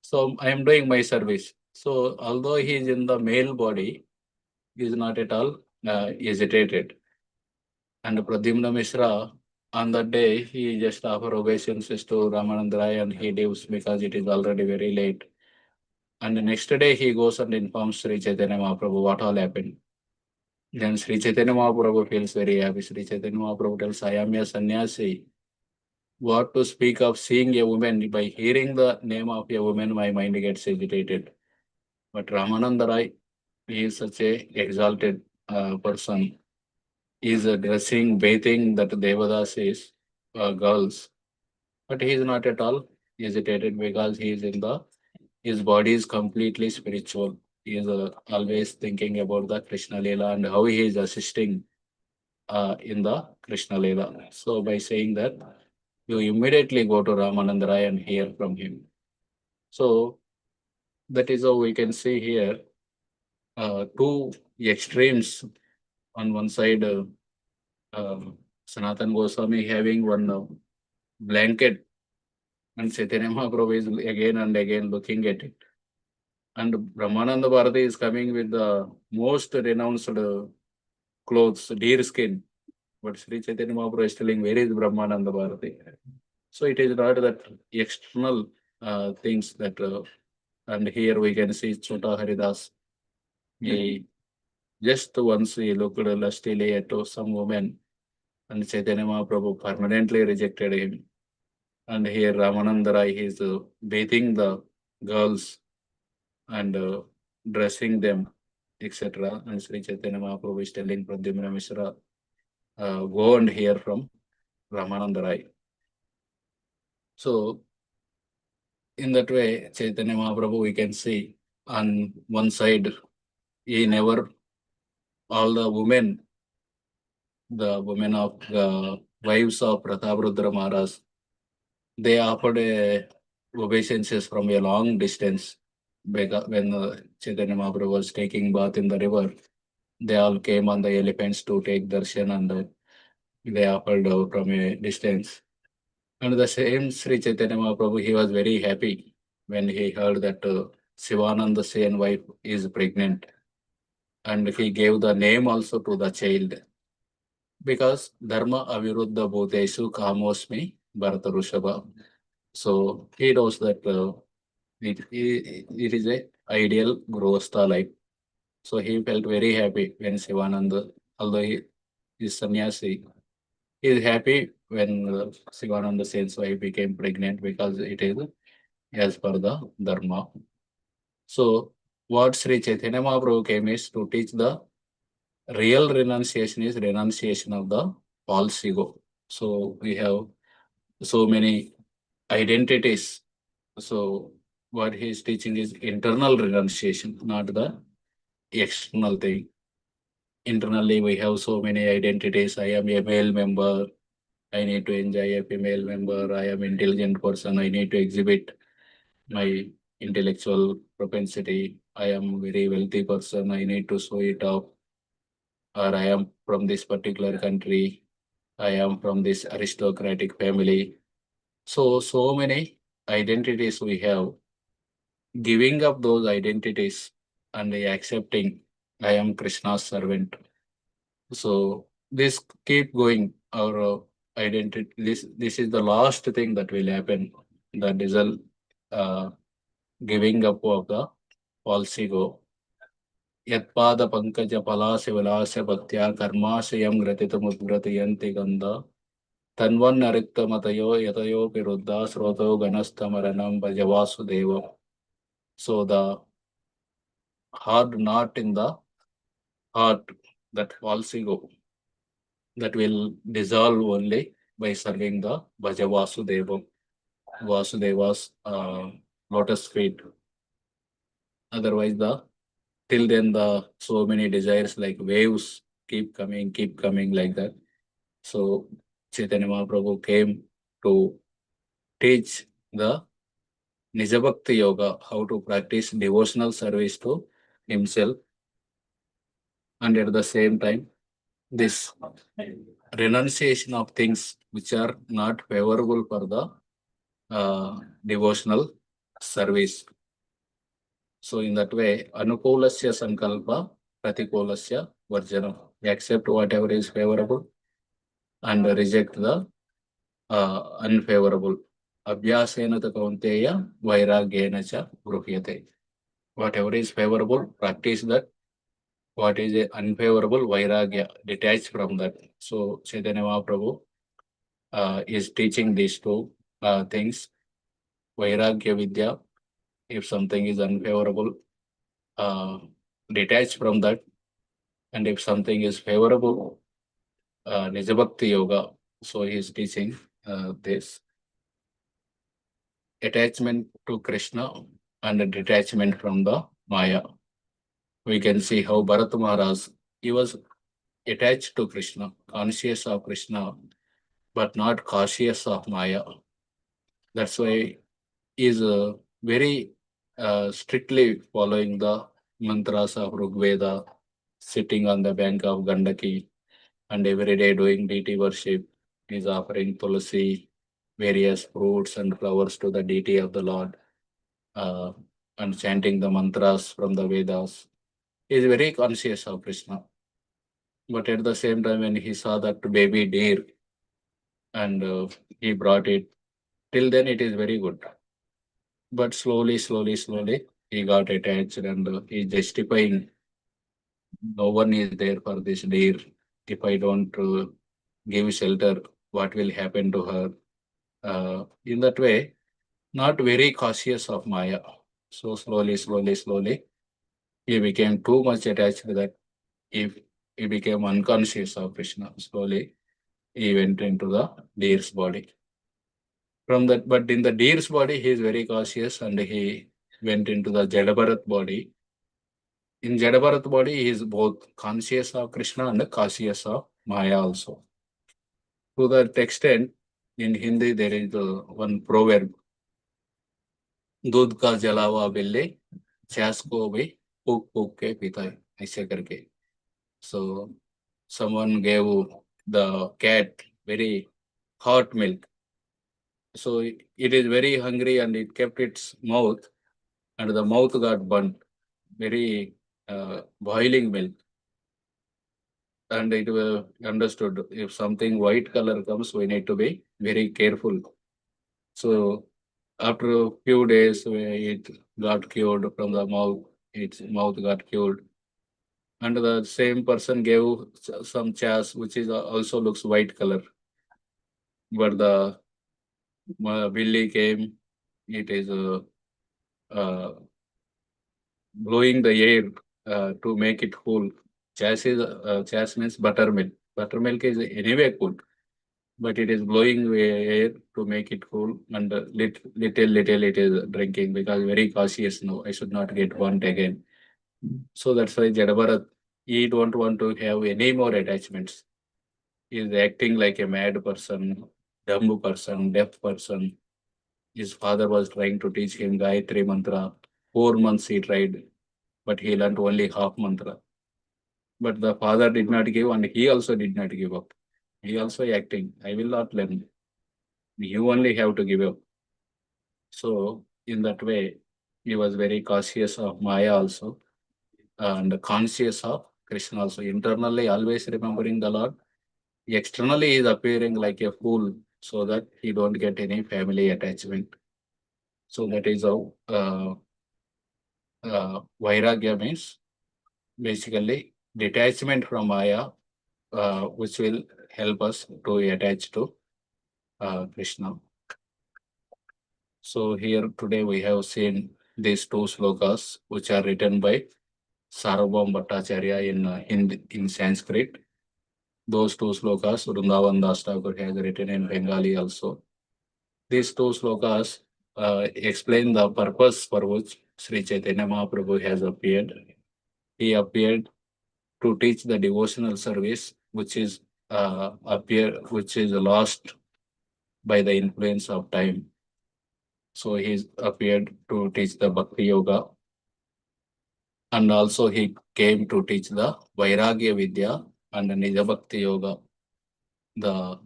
So I am doing my service. So although he is in the male body, he is not at all agitated. And Pradyumna Mishra, on that day, he just offer obeisances to Ramananda Rai, and he leaves because it is already very late. And the next day he goes and informs Sri Chaitanya Mahaprabhu what all happened. Then Sri Chaitanya Mahaprabhu feels very happy. Sri Chaitanya Mahaprabhu tells, I am a sannyasi. What to speak of seeing a woman? By hearing the name of a woman, my mind gets agitated. But Ramananda Rai, he is such a exalted person. He is dressing, bathing that Devadasis girls. But he is not at all hesitated because he is his body is completely spiritual. He is always thinking about the Krishna Leela and how he is assisting in the Krishna Leela. So by saying that, you immediately go to Ramananda Rai and hear from him. So that is how we can see here two extremes. On one side, Sanatan Goswami having one blanket, and Chaitanya Mahaprabhu is again and again looking at it. And Brahmananda Bharati is coming with the most renounced clothes, deer skin. But Sri Chaitanya Mahaprabhu is telling, where is Brahmananda Bharati? So it is not that external things that, and here we can see Chota Haridas. He just once he looked lustily at some woman, and Chaitanya Mahaprabhu permanently rejected him. And here Ramananda Rai is bathing the girls and dressing them, etc. And Sri Chaitanya Mahaprabhu is telling Pradyumna Mishra, go and hear from Ramananda Rai. So in that way, Chaitanya Mahaprabhu, we can see on one side, he never, all the women of the wives of Prataprudra Maharaj, they offered obeisances from a long distance. Because when Chaitanya Mahaprabhu was taking bath in the river, they all came on the elephants to take darshan, and they offered from a distance. And the same Sri Chaitanya Mahaprabhu, he was very happy when he heard that Sivananda Sen wife is pregnant. And he gave the name also to the child. Because Dharma Aviruddha Bhuteshu Kamosmi Bharata Rushabha. So he knows that it is a ideal Grostha life. So he felt very happy when Sivananda, although he is sannyasi, he is happy when Sivananda Sen's wife became pregnant because it is as per the Dharma. So what Sri Chaitanya Mahaprabhu came is to teach the real renunciation is renunciation of the false ego. So we have so many identities. So what he is teaching is internal renunciation, not the external thing. Internally, we have so many identities. I am a male member. I need to enjoy a female member. I am intelligent person. I need to exhibit my intellectual propensity. I am very wealthy person. I need to show it off. Or I am from this particular country. I am from this aristocratic family. So many identities we have. Giving up those identities and accepting I am Krishna's servant. So this keep going. Our identity. This is the last thing that will happen. That is a giving up of the false ego. यत्पाद Pankaj पलाश विलास भक्त्या कर्माशयं ग्रथितमुद्ग्रथयन्ति गन्ध तन्वन्नरिक्तमतयो यतयोऽपि रुद्धा स्रोतो गणस्थमरणं भज Vasudev. So the hard knot in the heart, that false ego, that will dissolve only by serving the Bhaja Vasudeva's lotus feet. Otherwise, till then the so many desires like waves keep coming like that. So Chaitanya Mahaprabhu came to teach the Nijabhakti Yoga, how to practice devotional service to himself, and at the same time, this renunciation of things which are not favorable for the devotional service. So in that way, anukulasya sankalpa, pratikulasya varjana. Accept whatever is favorable and reject the unfavorable. Abhyasena ta kaunteya vairagyena cha gruhyate. Whatever is favorable, practice that. What is unfavorable, vairagya, detach from that. So Chaitanya Mahaprabhu is teaching these two things. Vairagya Vidya, if something is unfavorable, detach from that. And if something is favorable, Nijabhakti Yoga. So he is teaching this attachment to Krishna and detachment from the Maya. We can see how Bharat Maharaj, he was attached to Krishna, conscious of Krishna, but not cautious of Maya. That's why he is very strictly following the mantras of Rigveda, sitting on the bank of Gandaki, and every day doing deity worship. He is offering tulsi, various fruits and flowers to the deity of the Lord, uh, and chanting the mantras from the Vedas. He is very conscious of Krishna. But at the same time, when he saw that baby deer and he brought it, till then it is very good. But slowly, he got attached and he justifying, no one is there for this deer. If I don't give shelter, what will happen to her? In that way, not very cautious of Maya. So slowly, he became too much attached that if he became unconscious of Krishna, slowly he went into the deer's body. From that, but in the deer's body, he is very cautious and he went into the Jadabharat body. In Jadabharat body, he is both conscious of Krishna and conscious of Maya also. To that extent, in Hindi, there is one proverb, दूध का जला हुआ बिल्ली छाछ को भी फूक फूक के पीता है, ऐसे करके. So someone gave the cat very hot milk. So it is very hungry and it kept its mouth and the mouth got burnt. Very boiling milk. And it was understood if something white color comes, we need to be very careful. So after a few days, it got cured from the mouth. Its mouth got cured. And the same person gave some chas, which is also looks white color. But the Billy came, it is blowing the air to make it cool. Chas means buttermilk. Buttermilk is anyway cool, but it is blowing air to make it cool, and little it is drinking because very cautious. No, I should not get burnt again. So that's why Jadabharat, he don't want to have any more attachments. He is acting like a mad person, dumb person, deaf person. His father was trying to teach him Gayatri mantra. 4 months he tried, but he learned only half mantra. But the father did not give, and he also did not give up. He also acting, I will not learn. You only have to give up. So in that way, he was very cautious of Maya also, and conscious of Krishna also. Internally, always remembering the Lord. Externally, he is appearing like a fool so that he don't get any family attachment. So that is how Vairagya means basically detachment from Maya, which will help us to attach to Krishna. So here today we have seen these two slokas which are written by Sarvabhaum Bhattacharya in Sanskrit. Those two slokas Vrindavan Das Thakur has written in Bengali also. These two slokas explain the purpose for which Sri Chaitanya Mahaprabhu has appeared. He appeared to teach the devotional service, which is lost by the influence of time. So he appeared to teach the Bhakti Yoga, and also he came to teach the Vairagya Vidya and the Nija Bhakti Yoga, the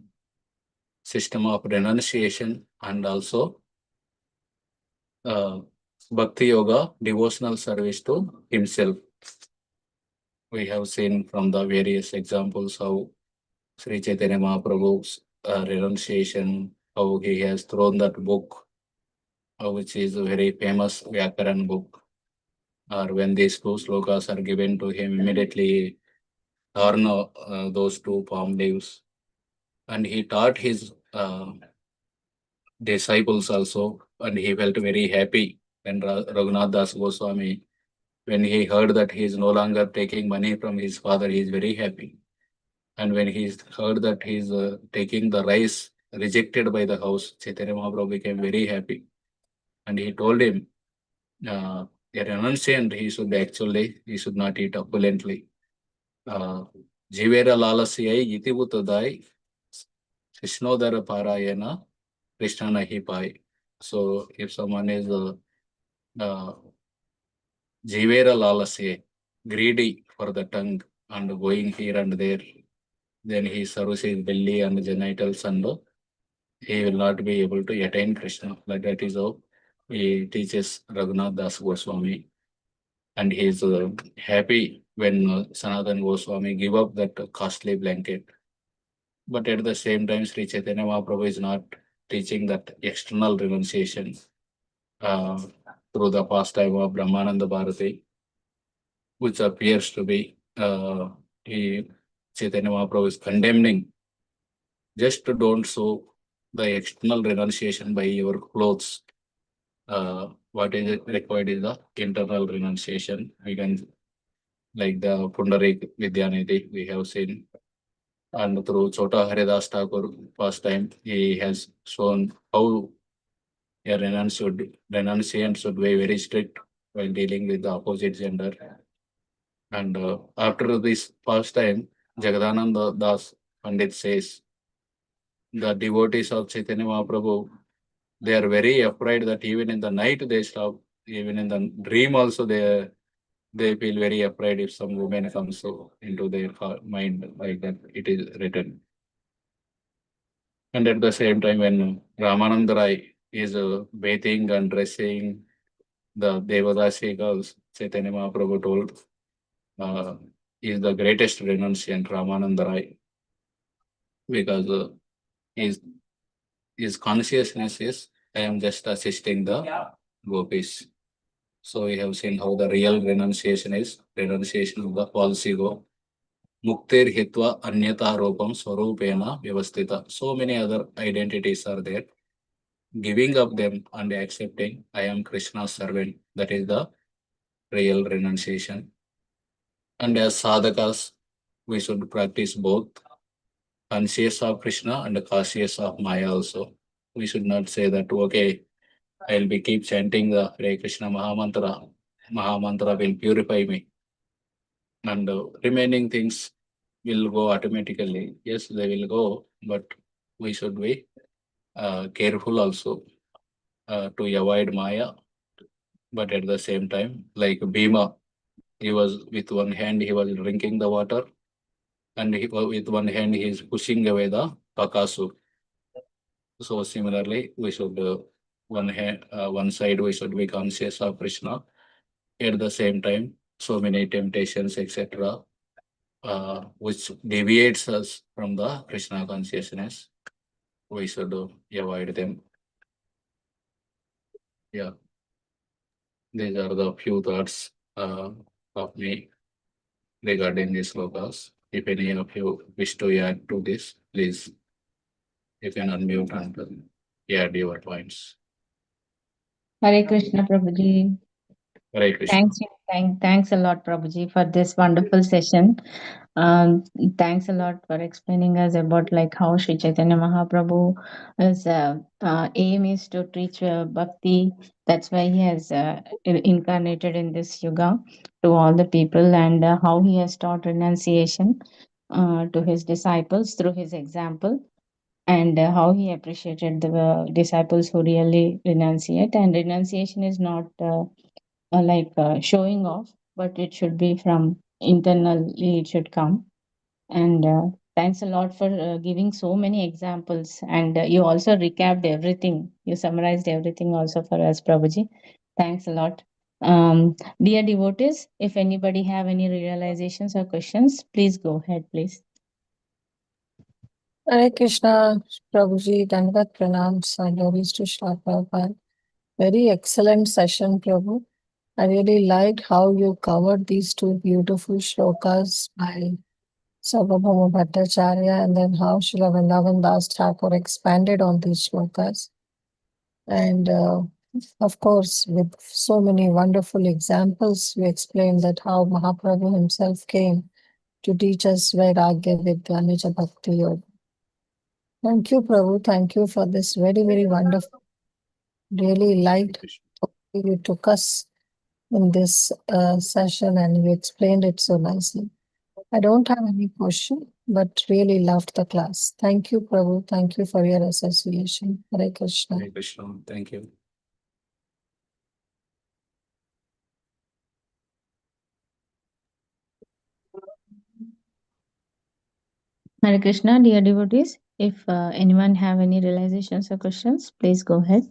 system of renunciation, and also Bhakti Yoga, devotional service to himself. We have seen from the various examples how Sri Chaitanya Mahaprabhu's renunciation, how he has thrown that book, which is a very famous Vyakaran book. Or when these two slokas are given to him, immediately torn those two palm leaves. And he taught his disciples also, and he felt very happy when Raghunath Das Goswami, when he heard that he is no longer taking money from his father, he is very happy. And when he heard that he is taking the rice rejected by the house, Chaitanya Mahaprabhu became very happy. And he told him, a renunciant, he should not eat opulently. Jivera lalasiyai itibutadai Krishnodara parayana Krishna nahi pai. So if someone is Jivera lalasya, greedy for the tongue and going here and there, then he serves his belly and genitals, and he will not be able to attain Krishna. Like that is how he teaches Raghunath Das Goswami. And he is happy when Sanatana Goswami give up that costly blanket. But at the same time, Sri Chaitanya Mahaprabhu is not teaching that external renunciation through the pastime of Brahmananda Bharati, which appears to be Chaitanya Mahaprabhu is condemning. Just don't show the external renunciation by your clothes. What is required is the internal renunciation. We can, like the Pundarik Vidyanidhi, we have seen. And through Chota Haridas Thakur, first time he has shown how a renunciant should be very strict while dealing with the opposite gender. And after this first time, Jagadananda Das Pandit says, the devotees of Chaitanya Mahaprabhu, they are very afraid that even in the night they stop, even in the dream also they feel very afraid if some woman comes into their mind, like that it is written. And at the same time, when Ramananda Rai is bathing and dressing the Devadasi girls, Chaitanya Mahaprabhu told, is the greatest renunciant, Ramananda Rai, because his consciousness is, I am just assisting the gopis. So we have seen how the real renunciation is renunciation of the false ego. Muktir hitva anyata ropam swarupena vyavastita. So many other identities are there. Giving up them and accepting, I am Krishna's servant. That is the real renunciation. And as sadhakas, we should practice both conscious of Krishna and conscious of Maya also. We should not say that, okay, I'll be keep chanting the Hare Krishna Mahamantra. Mahamantra will purify me. And remaining things will go automatically. Yes, they will go, but we should be careful also to avoid Maya. But at the same time, like Bhima, he was with one hand, he was drinking the water, and with one hand, he is pushing away the Pakasur. So similarly, we should one side we should be conscious of Krishna. At the same time, so many temptations, etc., which deviates us from the Krishna consciousness, we should avoid them. Yeah, these are the few thoughts of me regarding these slokas. If any of you wish to add to this, please, you can unmute and add your points. Hare Krishna, Prabhuji. Hare Krishna. Thanks a lot, Prabhuji, for this wonderful session. Thanks a lot for explaining us about like how Sri Chaitanya Mahaprabhu his aim is to teach bhakti. That's why he has incarnated in this yuga to all the people, and how he has taught renunciation to his disciples through his example, and how he appreciated the disciples who really renunciate. And renunciation is not showing off, but it should be from internally, it should come. And thanks a lot for giving so many examples. And you also recapped everything, you summarized everything also for us, Prabhuji. Thanks a lot. Dear devotees, if anybody have any realizations or questions, please go ahead, please. Hare Krishna, Prabhuji, Dandavat Pranams, and glories to Srila Prabhupada. Very excellent session, Prabhu. I really liked how you covered these two beautiful shlokas by Sarvabhauma Bhattacharya, and then how Srila Vrindavan Das Thakur expanded on these shlokas. And of course, with so many wonderful examples, you explained that how Mahaprabhu himself came to teach us Vairagya Vidya Nija Bhakti Yoga. Thank you, Prabhu. Thank you for this very, very wonderful. Really liked how you took us in this session and you explained it so nicely. I don't have any question, but really loved the class. Thank you, Prabhu. Thank you for your association. Hare Krishna. Hare Krishna. Thank you. Hare Krishna, dear devotees. If anyone have any realizations or questions, please go ahead.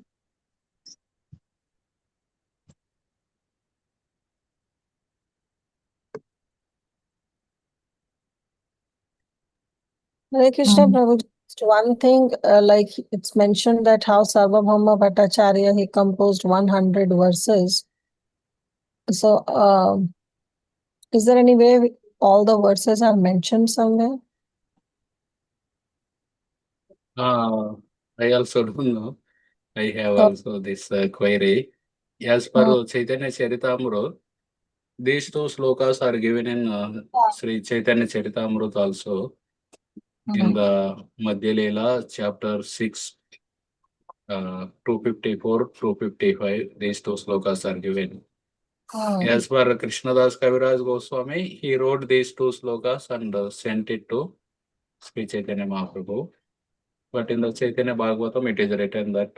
Hare Krishna, Prabhu. Just one thing, like it's mentioned that how Sarvabhauma Bhattacharya, he composed 100 verses. So, is there any way all the verses are mentioned somewhere? I also don't know. I have also this query. As per Chaitanya Charitamrita, these two slokas are given in Sri Chaitanya Charitamrita also. In the Madhya Leela, chapter 6, 254, 255, these two slokas are given. As per Krishnadas Kaviraj Goswami, he wrote these two slokas and sent it to Sri Chaitanya Mahaprabhu. But in the Chaitanya Bhagavatam, it is written that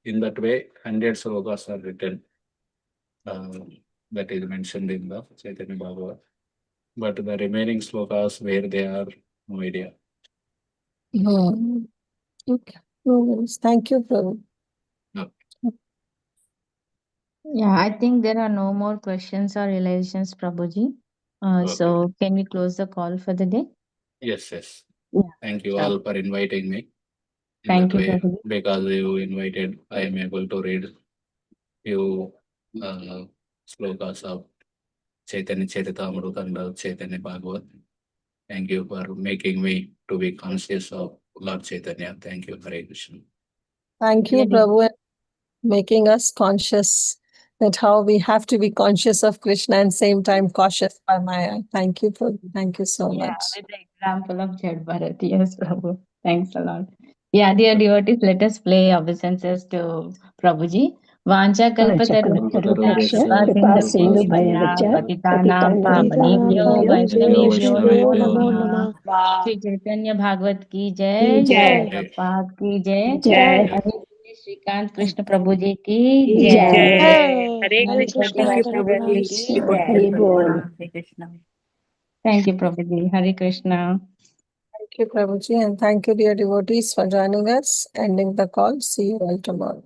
in that way, 100 slokas are written. That is mentioned in the Chaitanya Bhagavatam. But the remaining slokas, where they are, no idea. Okay. No worries. Thank you, Prabhu. No. Yeah, I think there are no more questions or realizations, Prabhuji. So can we close the call for the day? Yes, yes. Yeah, Thank you sure. all for inviting me. In Thank that you, way, Prabhuji. because you invited, I am able to read few slokas of Chaitanya Charitamrita and Chaitanya Bhagavat. Thank you for making me to be conscious of Lord Chaitanya. Thank you, Hare Krishna. Thank you, Yeah, Prabhu, and making us conscious that how we have to be conscious of Krishna and same time cautious by Maya. Thank you, Prabhu. Thank you so Yeah, much. with the example of Jad Bharat. Yes, Prabhu. Thanks a lot. Yeah, dear devotees, let us play obeisances to Prabhuji. Vancha kalpatarubhyascha kripa sindhu bhayavacha patitanam pavanebhyo vaishnavebhyo namo namah. Shri Chaitanya Bhagavat ki jai, Srila Prabhupada ki jai, Hare Srikanth Krishna Prabhuji ki jai. Hare Krishna. Thank you, Prabhuji ki jai. Thank you, Prabhuji. Hare Krishna. Thank you, Prabhuji, and thank you, dear devotees, for joining us. Ending the call. See you all tomorrow.